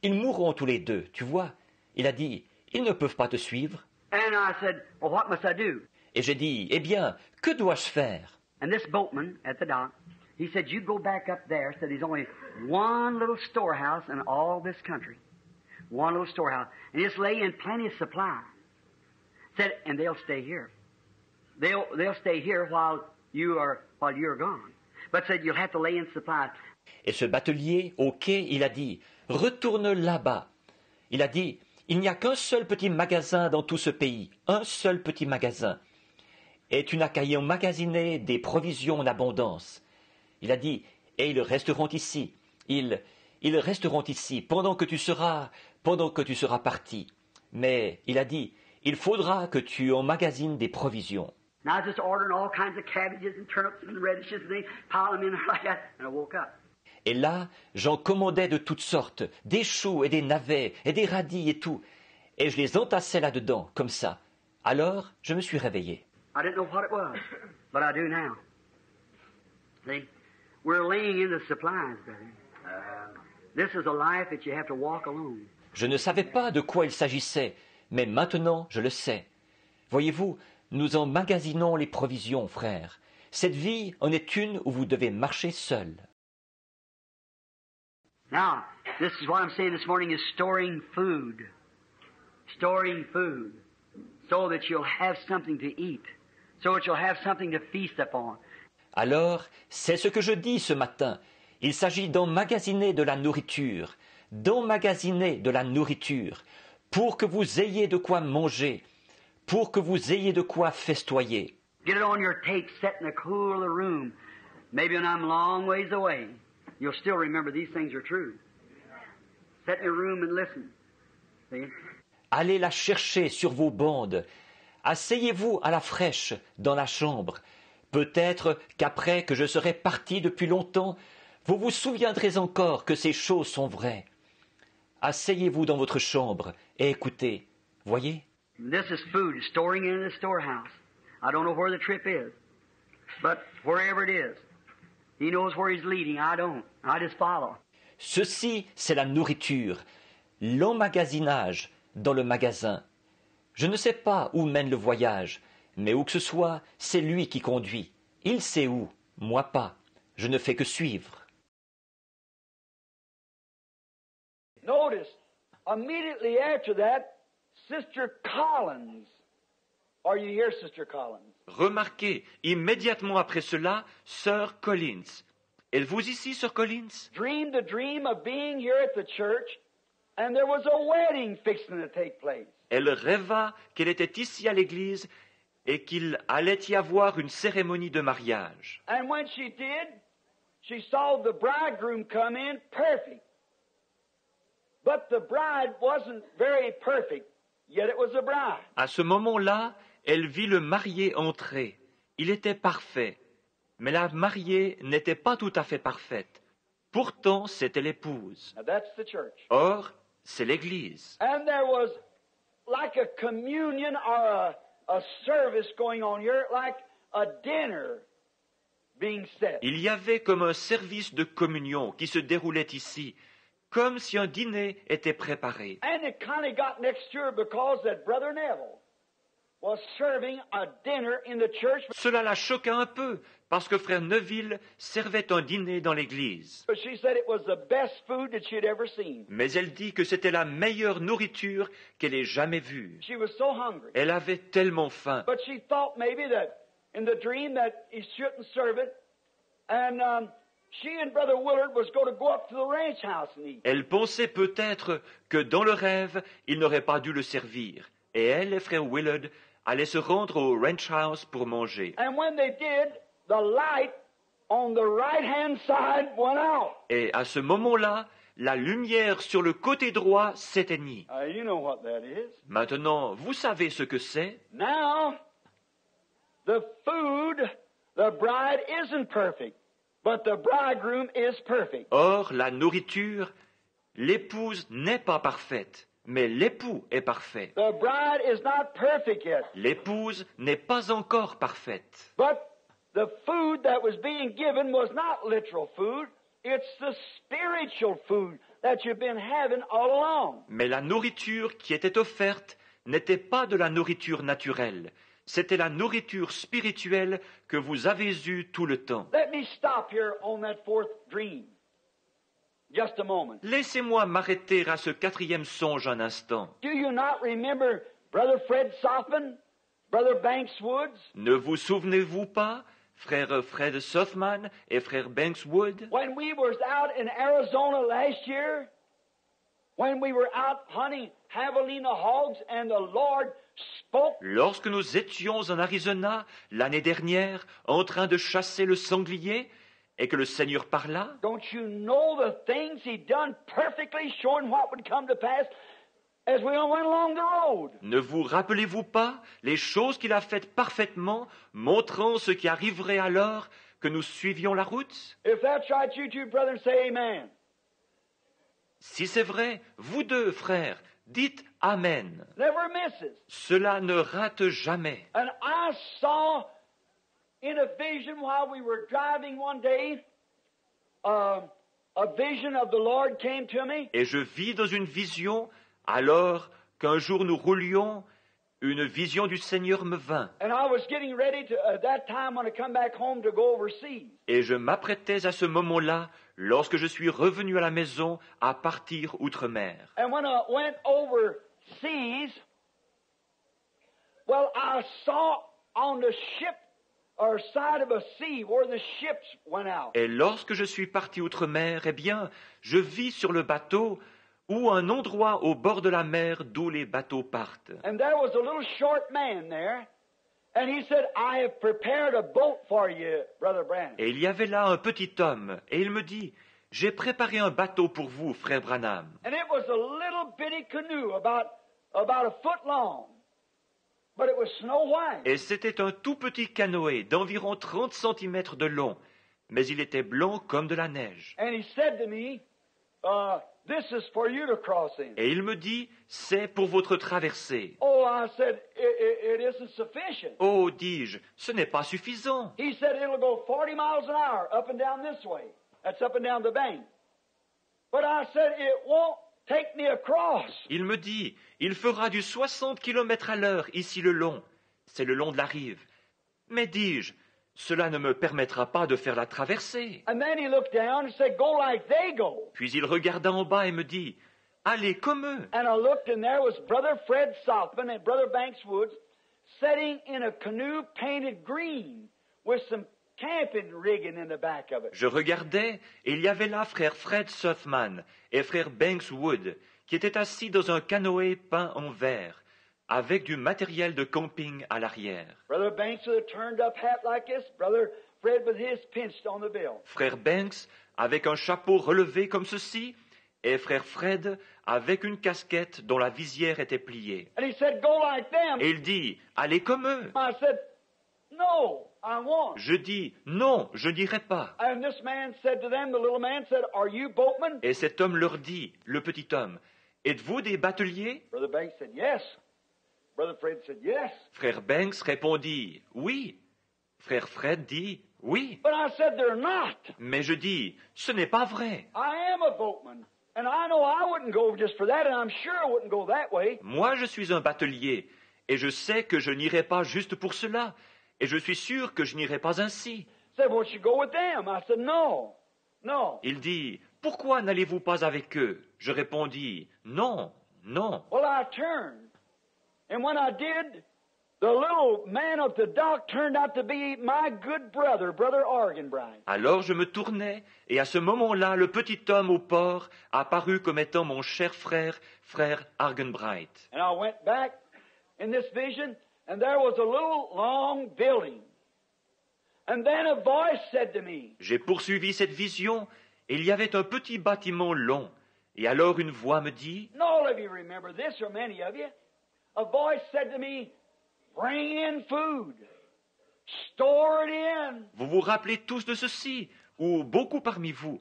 Ils mourront tous les deux, tu vois. » Il a dit, « Ils ne peuvent pas te suivre. » And I said, "Well, what must I do?" Et j'ai dit, « Eh bien, que dois-je faire ?» And this boatman at the dock, he said, "You go back up there." Said there's only one little storehouse in all this country. One little storehouse. And just lay in plenty of supply. Said, and they'll stay here. They'll stay here while you're gone. But said you'll have to lay in supply. Et ce batelier, au quai, il a dit, « Retourne là-bas. » Il a dit, « Il n'y a qu'un seul petit magasin dans tout ce pays, un seul petit magasin. Et tu n'as qu'à y emmagasiner des provisions en abondance. » Il a dit, « Et ils resteront ici. Ils resteront ici pendant que tu seras parti. » Mais il a dit, « Il faudra que tu emmagasines des provisions. » And I was just ordering all kinds of cabbages and turnips and radishes and things, pile them in there like that, and I woke up. Et là, j'en commandais de toutes sortes, des choux et des navets et des radis et tout. Et je les entassais là-dedans, comme ça. Alors, je me suis réveillé. I didn't know what it was, but I do now. See? We're laying in the supplies, brother. This is a life that you have to walk alone. Je ne savais pas de quoi il s'agissait, mais maintenant, je le sais. Voyez-vous, nous emmagasinons les provisions, frères. Cette vie en est une où vous devez marcher seul. Now, this is what I'm saying this morning is storing food. Storing food. So that you'll have something to eat. So that you'll have something to feast upon. Alors, c'est ce que je dis ce matin. Il s'agit d'emmagasiner de la nourriture. D'emmagasiner de la nourriture. Pour que vous ayez de quoi manger. Pour que vous ayez de quoi festoyer. Get it on your tape, set in a cooler room. Maybe when I'm long ways away. You'll still remember these things are true. Set in your room and listen. See? Allez la chercher sur vos bandes. Asseyez-vous à la fraîche dans la chambre. Peut-être qu'après que je serai parti depuis longtemps, vous vous souviendrez encore que ces choses sont vraies. Asseyez-vous dans votre chambre et écoutez. Voyez? This is food, storing in the storehouse. I don't know where the trip is, but wherever it is, He knows where He's leading. I don't. I just follow. Ceci, c'est la nourriture, l'emmagasinage dans le magasin. Je ne sais pas où mène le voyage, mais où que ce soit, c'est lui qui conduit. Il sait où, moi pas. Je ne fais que suivre. Notice, immediately after that, Sister Collins. Are you here, Sister Collins? Remarquez, immédiatement après cela, Sœur Collins. Êtes-vous ici, Sœur Collins? Dreamed a dream of being here at the church, and there was a wedding fixing to take place. Elle rêva qu'elle était ici à l'église et qu'il allait y avoir une cérémonie de mariage. And when she did, she saw the bridegroom come in perfect. But the bride wasn't very perfect, yet it was a bride. À ce moment-là, elle vit le marié entrer. Il était parfait, mais la mariée n'était pas tout à fait parfaite. Pourtant, c'était l'épouse. Now that's the church. Or, c'est l'église. And there was like a communion or a service going on here, like a dinner being set. Il y avait comme un service de communion qui se déroulait ici, comme si un dîner était préparé. And it kind of got next year because that Brother Neville was serving a dinner in the church. Cela la choqua un peu, parce que Frère Neville servait un dîner dans l'église. But she said it was the best food that she had ever seen. Mais elle dit que c'était la meilleure nourriture qu'elle ait jamais vue. She was so hungry. Elle avait tellement faim. But she thought maybe that in the dream that he shouldn't serve it, and she and Brother Willard was going to go up to the ranch house and eat. Elle pensait peut-être que dans le rêve, il n'aurait pas dû le servir. Et elle et frère Willard allaient se rendre au ranch house pour manger. And when they did, the light on the right-hand side went out. Et à ce moment-là, la lumière sur le côté droit s'éteignit. You know what that is. Maintenant, vous savez ce que c'est? Now, the food, the bride isn't perfect, but the bridegroom is perfect. Or, la nourriture, l'épouse n'est pas parfaite, mais l'époux est parfait. The bride is not perfect yet, L'épouse n'est pas encore parfaite. but the food that was being given was not literal food. It's the spiritual food that you've been having all along. Mais la nourriture qui était offerte n'était pas de la nourriture naturelle. C'était la nourriture spirituelle que vous avez eue tout le temps. Let me stop here on that fourth dream. Just a moment. Laissez-moi m'arrêter à ce quatrième songe un instant. Do you not remember Brother Fred Sothman, Brother Banks Woods? Ne vous souvenez-vous pas, frère Fred Sothman et frère Banks Wood, When we was out in Arizona last year, when we were out hunting javelina hogs and the Lord spoke, lorsque nous étions en Arizona l'année dernière en train de chasser le sanglier et que le Seigneur parla? don't you know the things he done perfectly, showing what would come to pass as we went along the road? Ne vous rappelez-vous pas les choses qu'il a faites parfaitement, montrant ce qui arriverait alors que nous suivions la route? If that's right, you two brethren say amen. Si c'est vrai, vous deux, frères, dites Amen. Never misses. Cela ne rate jamais. And I saw in a vision while we were driving one day, a vision of the Lord came to me. Et je vis dans une vision, alors qu'un jour nous roulions, une vision du Seigneur me vint. And I was getting ready to, at that time when I come back home to go overseas. Et je m'apprêtais à ce moment-là, lorsque je suis revenu à la maison, à partir outre-mer. And when I went overseas, well, I saw on the ship or side of a sea where the ships went out. Et lorsque je suis parti outre-mer, eh bien, je vis sur le bateau ou un endroit au bord de la mer d'où les bateaux partent. And there was a little short man there, and he said, I have prepared a boat for you, Brother Branham. Et il y avait là un petit homme, et il me dit, j'ai préparé un bateau pour vous, frère Branham. And it was a little bitty canoe about a foot long, but it was snow white. Et c'était un tout petit canoë d'environ 30 cm de long, mais il était blanc comme de la neige. And he said to me, this is for you to cross in. Et il me dit, c'est pour votre traversée. Oh, I said, it isn't sufficient. Oh, dis-je, ce n'est pas suffisant. He said it'll go 40 miles an hour up and down this way. That's up and down the bank. But I said, it won't take me across. Il me dit, il fera du 60 km à l'heure ici le long. C'est le long de la rive. Mais dis-je, cela ne me permettra pas de faire la traversée. And then he looked down and said, go like they go. Puis il regarda en bas et me dit, allez comme eux. And I looked and there was Brother Fred Sothman and Brother Banks Woods sitting in a canoe painted green with some camping rigging in the back of it. Je regardais et il y avait là frère Fred Sothman et frère Banks Wood qui étaient assis dans un canoë peint en vert avec du matériel de camping à l'arrière. Brother Banks with a turned up hat like this, Brother Fred with his pinched on the bill. Frère Banks avec un chapeau relevé comme ceci et frère Fred avec une casquette dont la visière était pliée. And he said, go like them. Et il dit, allez comme eux. I said, no, I won't. Je dis, non, je n'irai pas. And this man said to them, the little man said, are you boatmen? Et cet homme leur dit, le petit homme, êtes-vous des bateliers? Brother Banks said, yes. Brother Fred said, yes. Frère Banks répondit, oui. Frère Fred dit, oui. But I said, they're not. Mais je dis, ce n'est pas vrai. I am a boatman. And I know I wouldn't go just for that, and I'm sure I wouldn't go that way. Moi, je suis un batelier, et je sais que je n'irai pas juste pour cela, et je suis sûr que je n'irai pas ainsi. He said, won't you go with them? I said, no, no. Il dit, pourquoi n'allez-vous pas avec eux? Je répondis, non, non. Well, I turned. And when I did, the little man at the dock turned out to be my good brother, Brother Arganbright. Alors je me tournai, et à ce moment-là, le petit homme au port apparut comme étant mon cher frère, frère Arganbright. And I went back in this vision, and there was a little long building. And then a voice said to me, J'ai poursuivi cette vision, et il y avait un petit bâtiment long. Et alors une voix me dit, and all of you remember this, or many of you, a voice said to me, bring in food, store it in. vous vous rappelez tous de ceci, ou beaucoup parmi vous.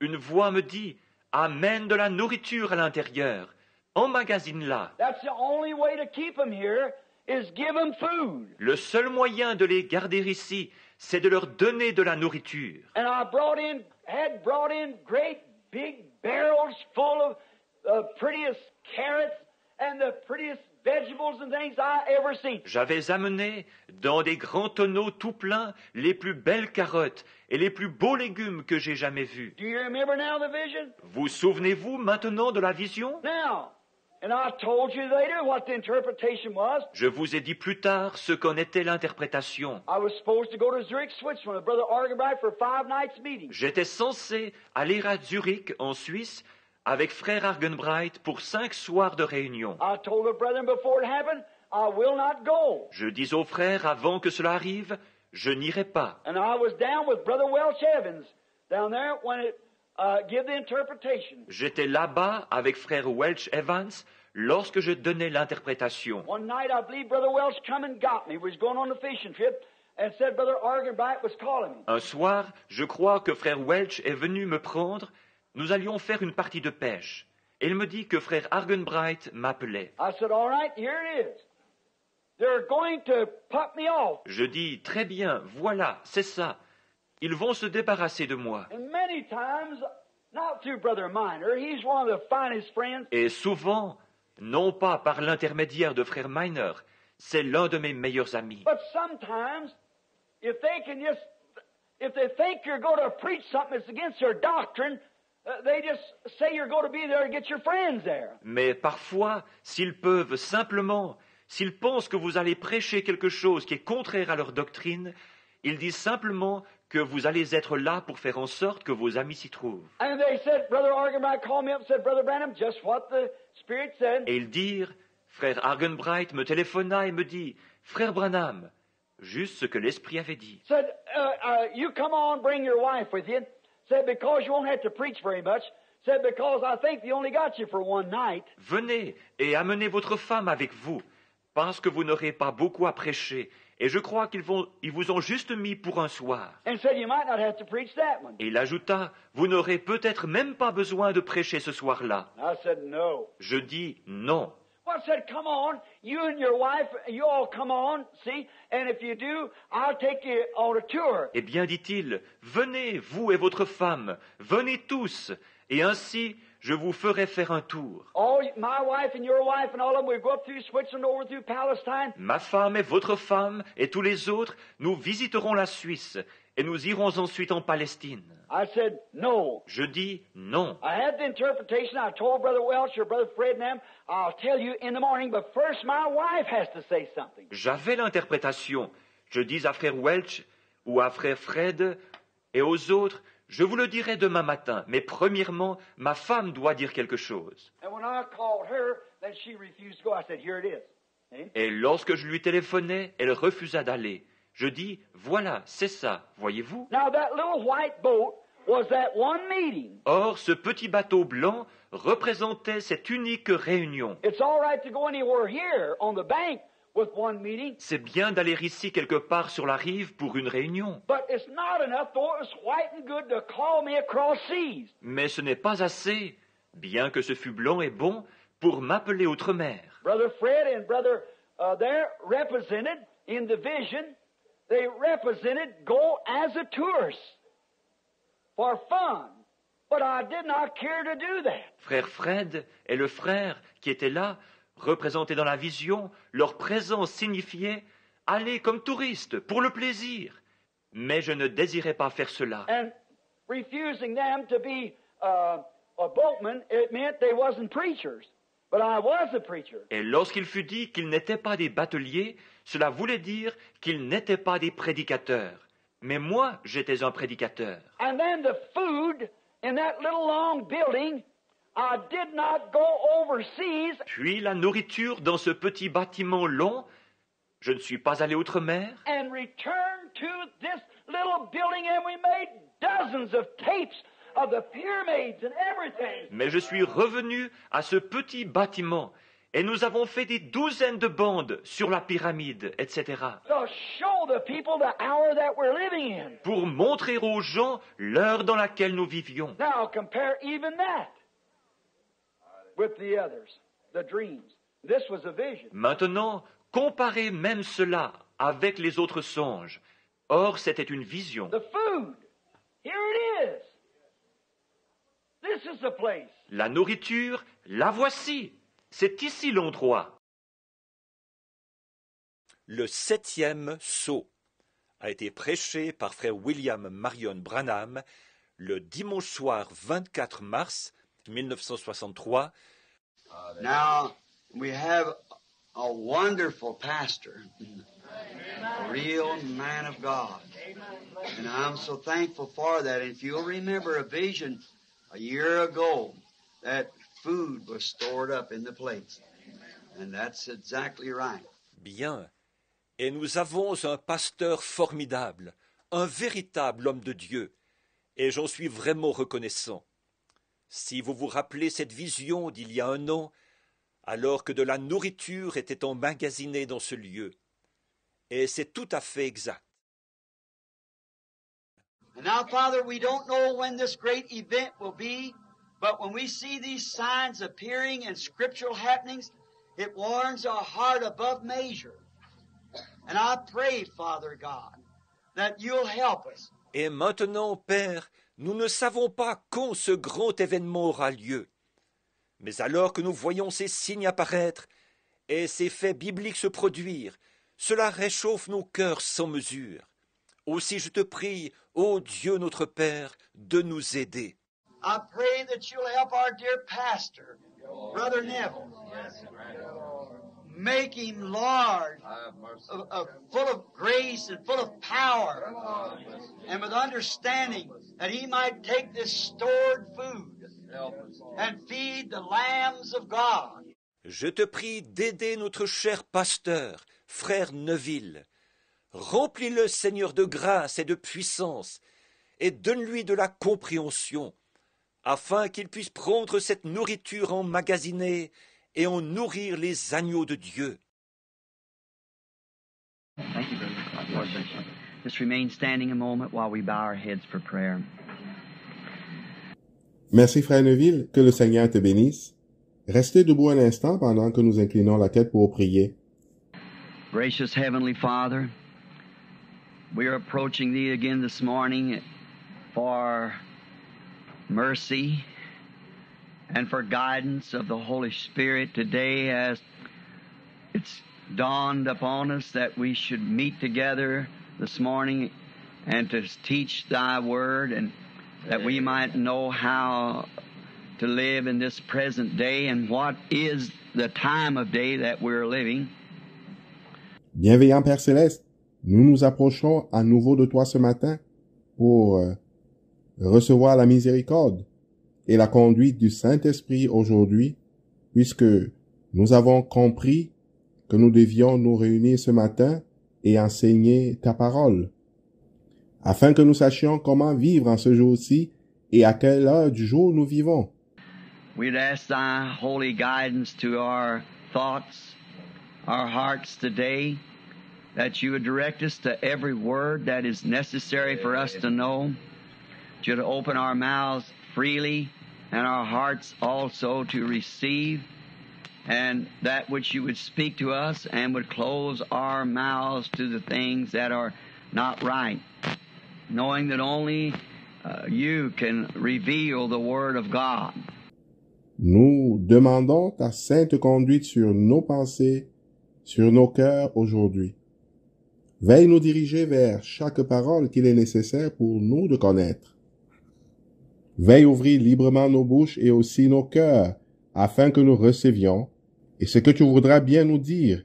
Une voix me dit, amène de la nourriture à l'intérieur, emmagasine-la. That's the only way to keep them here, is give them food. Le seul moyen de les garder ici, c'est de leur donner de la nourriture. And I had brought in great big barrels full of the prettiest carrots and the prettiest vegetables and things I ever seen. J'avais amené dans des grands tonneaux tout pleins les plus belles carottes et les plus beaux légumes que j'ai jamais vus. Do you remember now the vision? Vous souvenez-vous maintenant de la vision? Now, and I told you later what the interpretation was. Je vous ai dit plus tard ce qu'en était l'interprétation. I was supposed to go to Zurich, Switzerland, with Brother Arganbright for a 5 nights meeting. J'étais censé aller à Zurich, en Suisse, avec frère Arganbright pour 5 soirs de réunion. I told the brethren before it happened, I will not go. Je dis aux frères avant que cela arrive, je n'irai pas. And I was down with Brother Welch Evans down there when it give the interpretation. J'étais là-bas avec frère Welch Evans lorsque je donnais l'interprétation. One night, I believe Brother Welch come and got me. We was going on a fishing trip and said Brother Arganbright was calling me. Un soir, je crois que frère Welch est venu me prendre. Nous allions faire une partie de pêche. Et il me dit que frère Arganbright m'appelait. I said, all right, here it is. They're going to put me off. Je dis, très bien, voilà, c'est ça. Ils vont se débarrasser de moi. And many times, not through Brother Miner, he's one of the finest friends. Et souvent, non pas par l'intermédiaire de frère Miner, c'est l'un de mes meilleurs amis. But sometimes, if they think you're going to preach something that's against their doctrine, they just say you're going to be there to get your friends there. Mais parfois, s'ils peuvent simplement, s'ils pensent que vous allez prêcher quelque chose qui est contraire à leur doctrine, ils disent simplement que vous allez être là pour faire en sorte que vos amis s'y trouvent. And they said, Brother Arganbright called me up and said, Brother Branham, just what the Spirit said. Et ils dirent, frère Arganbright me téléphona et me dit, frère Branham, juste ce que l'Esprit avait dit. Said, you come on, bring your wife with you. Said, because you won't have to preach very much. Said, because I think they only got you for one night. Venez et amenez votre femme avec vous, parce que vous n'aurez pas beaucoup à prêcher. Et je crois qu'ils vous ont juste mis pour un soir. And said, you might not have to preach that one. Et il ajouta, vous n'aurez peut-être même pas besoin de prêcher ce soir-là. I said, no. Je dis non. Well, I said, come on, you and your wife, you all come on, see, and if you do, I'll take you on a tour. Eh bien, dit-il, venez, vous et votre femme, venez tous, et ainsi je vous ferai faire un tour. All my wife and your wife and all of them, we go up through Switzerland, over through Palestine. Ma femme et votre femme et tous les autres, nous visiterons la Suisse, et nous irons ensuite en Palestine. I said, no. Je dis non. I had the interpretation. I told Brother Welch or Brother Fred and them, I'll tell you in the morning, but first my wife has to say something. J'avais l'interprétation. Je dis à frère Welch ou à frère Fred et aux autres, je vous le dirai demain matin, mais premièrement, ma femme doit dire quelque chose. And when I called her, then she refused to go. I said, here it is. See? Et lorsque je lui téléphonais, elle refusa d'aller. Je dis, voilà, c'est ça, voyez-vous? Now that little white boat was that one meeting. Or, ce petit bateau blanc représentait cette unique réunion. It's all right to go anywhere here on the bank with one meeting, C'est bien d'aller ici quelque part sur la rive pour une réunion. but it's not enough, though it was white and good, to call me across seas. Mais ce n'est pas assez, bien que ce fût blanc et bon, pour m'appeler outre-mer. Brother Fred and Brother there represented in the vision, they represented go as a tourist for fun. But I did not care to do that. Frère Fred et le frère qui étaient là, représentés dans la vision, leur présence signifiait aller comme touriste pour le plaisir. Mais je ne désirais pas faire cela. And refusing them to be a boatman, it meant they wasn't preachers. but I was a preacher. Et lorsqu'il fut dit qu'ils n'étaient pas des bateliers, cela voulait dire qu'ils n'étaient pas des prédicateurs. Mais moi, j'étais un prédicateur. And then the food in that little long building, I did not go overseas. Puis la nourriture dans ce petit bâtiment long, je ne suis pas allé outre-mer. And returned to this little building, and we made dozens of tapes of the pyramids and everything. Mais je suis revenu à ce petit bâtiment et nous avons fait des douzaines de bandes sur la pyramide, etc. To show the people the hour that we're living in. Pour montrer aux gens l'heure dans laquelle nous vivions. Now compare even that with the others, the dreams. This was a vision. Maintenant, comparez même cela avec les autres songes. Or, c'était une vision. The food, here it is. This is the place. La nourriture, la voici. C'est ici l'endroit. Le 7e sceau a été prêché par frère William Marion Branham le dimanche soir 24 mars 1963. Now, we have a wonderful pastor, a real man of God. And I'm so thankful for that. And if you'll remember a vision a year ago, that food was stored up in the plates. And that's exactly right. Bien. Et nous avons un pasteur formidable, un véritable homme de Dieu. Et j'en suis vraiment reconnaissant. Si vous vous rappelez cette vision d'il y a un an, alors que de la nourriture était emmagasinée dans ce lieu. Et c'est tout à fait exact. And now, Father, we don't know when this great event will be, but when we see these signs appearing and scriptural happenings, it warms our heart above measure. And I pray, Father God, that you'll help us. Et maintenant, Père, nous ne savons pas quand ce grand événement aura lieu. Mais alors que nous voyons ces signes apparaître et ces faits bibliques se produire, cela réchauffe nos cœurs sans mesure. Aussi je te prie, ô Dieu notre Père, de nous aider. I pray that you'll help our dear pastor, Brother Neville. Make him, Lord, full of grace and full of power and with understanding that he might take this stored food and feed the lambs of God. Je te prie d'aider notre cher pasteur, frère Neville. Remplis-le, Seigneur, de grâce et de puissance, et donne-lui de la compréhension, afin qu'il puisse prendre cette nourriture emmagasinée et en nourrir les agneaux de Dieu. Thank you, brother. God bless you. Just remain standing a moment while we bow our heads for prayer. Merci, frère Neville, que le Seigneur te bénisse. Restez debout un instant pendant que nous inclinons la tête pour prier. Gracious Heavenly Father, we are approaching Thee again this morning for mercy and for guidance of the Holy Spirit today as it's dawned upon us that we should meet together this morning and to teach Thy Word and that we might know how to live in this present day and what is the time of day that we're living. Bienveillant Père Céleste, nous nous approchons à nouveau de Toi ce matin pour recevoir la miséricorde et la conduite du Saint-Esprit aujourd'hui, puisque nous avons compris que nous devions nous réunir ce matin et enseigner Ta parole, afin que nous sachions comment vivre en ce jour-ci et à quelle heure du jour nous vivons. We'd ask Thy holy guidance to our thoughts, our hearts today, that You would direct us to every word that is necessary for us to know, that You'd open our mouths freely and our hearts also to receive, and that which You would speak to us and would close our mouths to the things that are not right, knowing that only You can reveal the Word of God. Nous demandons Ta sainte conduite sur nos pensées, sur nos cœurs aujourd'hui. Veille nous diriger vers chaque parole qu'il est nécessaire pour nous de connaître. Veille ouvrir librement nos bouches et aussi nos cœurs afin que nous recevions, et ce que tu voudras bien nous dire,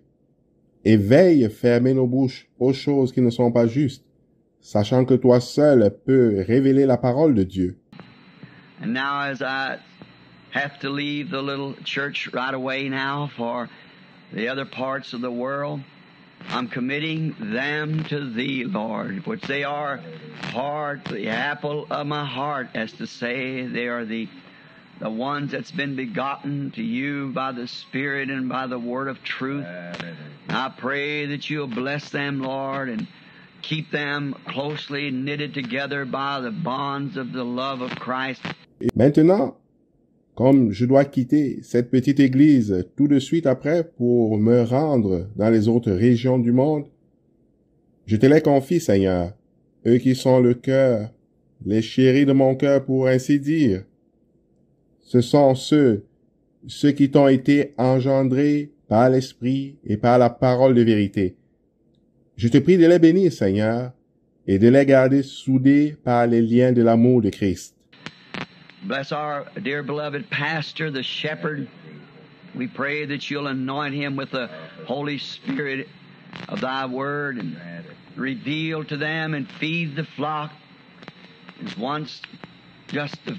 et veille fermer nos bouches aux choses qui ne sont pas justes, sachant que toi seul peux révéler la parole de Dieu. And now as I have to leave the little church right away now for the other parts of the world, I'm committing them to Thee, Lord, which they are heart, the apple of my heart, as to say they are the ones that's been begotten to You by the Spirit and by the Word of truth. I pray that You'll bless them, Lord, and keep them closely knitted together by the bonds of the love of Christ. Et maintenant, comme je dois quitter cette petite église tout de suite après pour me rendre dans les autres régions du monde, je te les confie, Seigneur, eux qui sont le cœur, les chéris de mon cœur pour ainsi dire. Ce sont ceux qui t'ont été engendrés par l'Esprit et par la parole de vérité. Je te prie de les bénir, Seigneur, et de les garder soudés par les liens de l'amour de Christ. Bless our dear beloved pastor, the shepherd. We pray that You'll anoint him with the Holy Spirit of Thy Word and reveal to them and feed the flock. As once, just a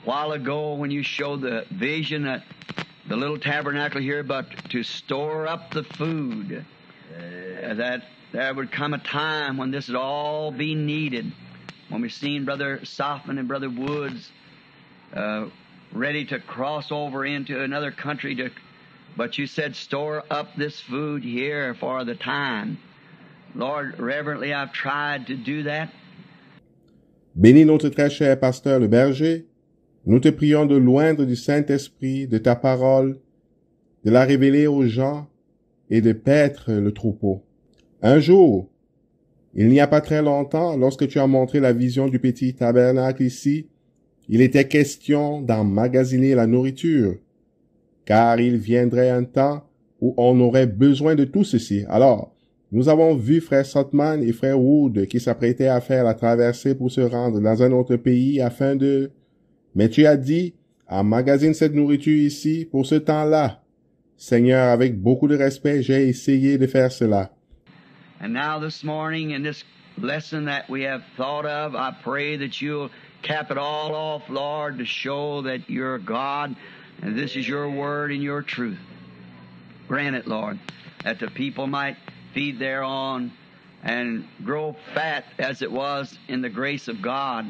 while ago, when You showed the vision at the little tabernacle here, but to store up the food, that there would come a time when this would all be needed. When we've seen Brother Softman and Brother Woods ready to cross over into another country, but You said, store up this food here for the time. Lord, reverently I've tried to do that. Bénis notre très cher pasteur le berger. Nous te prions de l'oindre du Saint-Esprit, de Ta parole, de la révéler aux gens et de paître le troupeau. Un jour, il n'y a pas très longtemps, lorsque Tu as montré la vision du petit tabernacle ici, il était question d'emmagasiner la nourriture, car il viendrait un temps où on aurait besoin de tout ceci. Alors, nous avons vu frère Sotman et frère Wood qui s'apprêtaient à faire la traversée pour se rendre dans un autre pays afin de... Mais Tu as dit, emmagasine cette nourriture ici pour ce temps-là. Seigneur, avec beaucoup de respect, j'ai essayé de faire cela. And now this morning, in this lesson that we have thought of, I pray that You'll cap it all off, Lord, to show that You're God, and this is Your Word and Your truth. Grant it, Lord, that the people might feed thereon and grow fat as it was in the grace of God,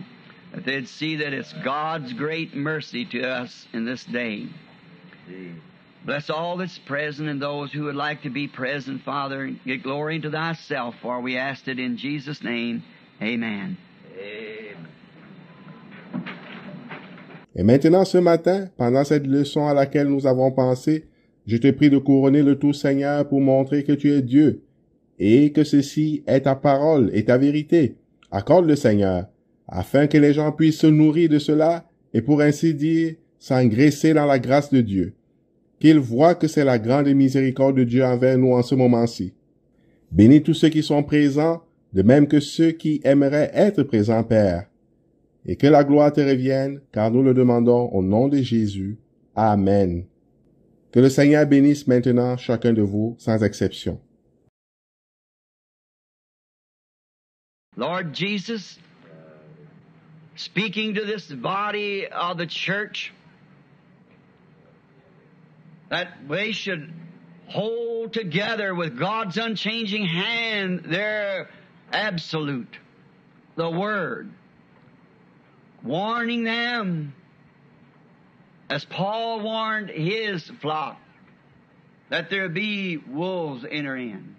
that they'd see that it's God's great mercy to us in this day. Bless all that's present and those who would like to be present, Father, and get glory into Thyself, for we asked it in Jesus' name. Amen. Et maintenant, ce matin, pendant cette leçon à laquelle nous avons pensé, je te prie de couronner le tout, Seigneur, pour montrer que Tu es Dieu, et que ceci est Ta parole et Ta vérité. Accorde-le, Seigneur, afin que les gens puissent se nourrir de cela, et pour ainsi dire, s'engraisser dans la grâce de Dieu. Qu'ils voient que c'est la grande miséricorde de Dieu envers nous en ce moment-ci. Bénis tous ceux qui sont présents, de même que ceux qui aimeraient être présents, Père. Et que la gloire Te revienne, car nous le demandons au nom de Jésus. Amen. Que le Seigneur bénisse maintenant chacun de vous, sans exception. Lord Jesus, speaking to this body of the church, that they should hold together with God's unchanging hand their absolute, the Word, warning them, as Paul warned his flock, that there be wolves enter in.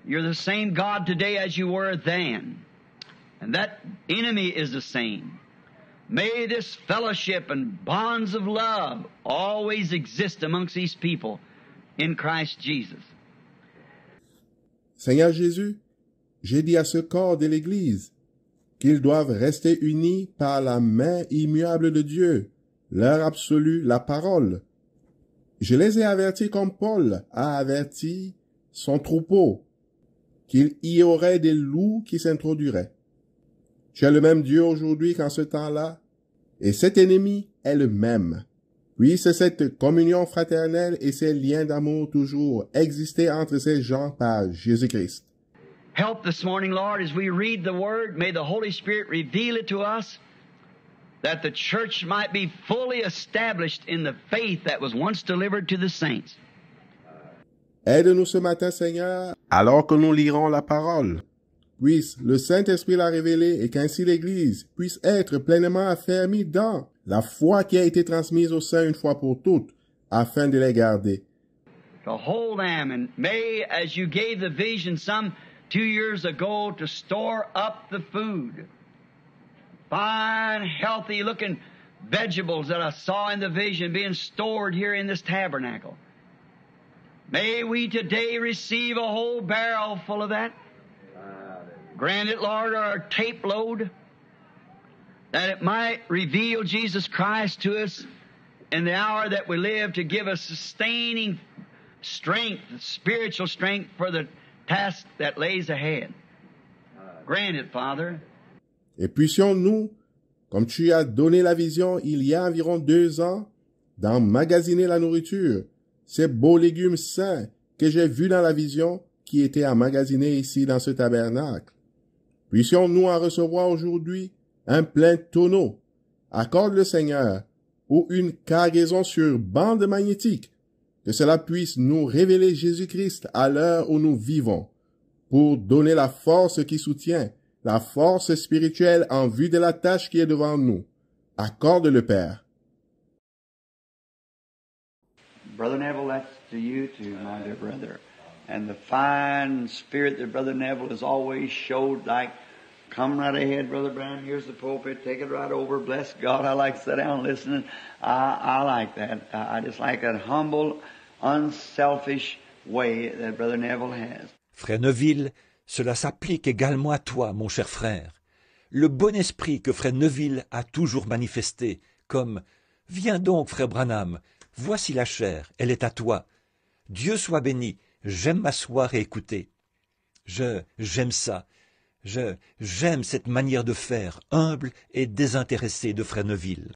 You're the same God today as You were then, and that enemy is the same. May this fellowship and bonds of love always exist amongst these people in Christ Jesus. Seigneur Jésus, j'ai dit à ce corps de l'Église qu'ils doivent rester unis par la main immuable de Dieu, l'heure absolue, la parole. Je les ai avertis comme Paul a averti son troupeau, qu'il y aurait des loups qui s'introduiraient. Tu es le même Dieu aujourd'hui qu'en ce temps-là, et cet ennemi est le même. Puisse cette communion fraternelle et ces liens d'amour toujours exister entre ces gens par Jésus-Christ. Help this morning, Lord, as we read the Word. May the Holy Spirit reveal it to us, that the church might be fully established in the faith that was once delivered to the saints. Aide-nous ce matin, Seigneur, alors que nous lirons la parole. Puisse le Saint-Esprit la révéler et qu'ainsi l'Église puisse être pleinement affermie dans la foi qui a été transmise au sein une fois pour toutes, afin de les garder. To hold them, and may, as you gave the vision some 2 years ago, to store up the food. Fine, healthy-looking vegetables that I saw in the vision being stored here in this tabernacle. May we today receive a whole barrel full of that. Grant it, Lord, or a tape load, that it might reveal Jesus Christ to us in the hour that we live, to give us sustaining strength, spiritual strength for the task that lays ahead. Grant it, Father. Et puissions-nous, comme tu as donné la vision il y a environ 2 ans, d'emmagasiner la nourriture, ces beaux légumes sains que j'ai vus dans la vision qui étaient emmagasinés ici dans ce tabernacle. Puissions-nous en recevoir aujourd'hui un plein tonneau, accorde le Seigneur, ou une cargaison sur bande magnétique, que cela puisse nous révéler Jésus-Christ à l'heure où nous vivons, pour donner la force qui soutient, la force spirituelle en vue de la tâche qui est devant nous. Accorde le Père. Brother Neville, that's to you too, my dear brother. And the fine spirit that Brother Neville has always showed, like, come right ahead, Brother Branham, here's the pulpit, take it right over, bless God. I like to sit down and listen. I like that. I just like that humble, unselfish way that Brother Neville has. Frère Neville, cela s'applique également à toi, mon cher frère. Le bon esprit que Frère Neville a toujours manifesté, comme « Viens donc, Frère Branham, voici la chair, elle est à toi. Dieu soit béni, j'aime m'asseoir et écouter. » J'aime ça. J'aime cette manière de faire, humble et désintéressée de Frère Neville.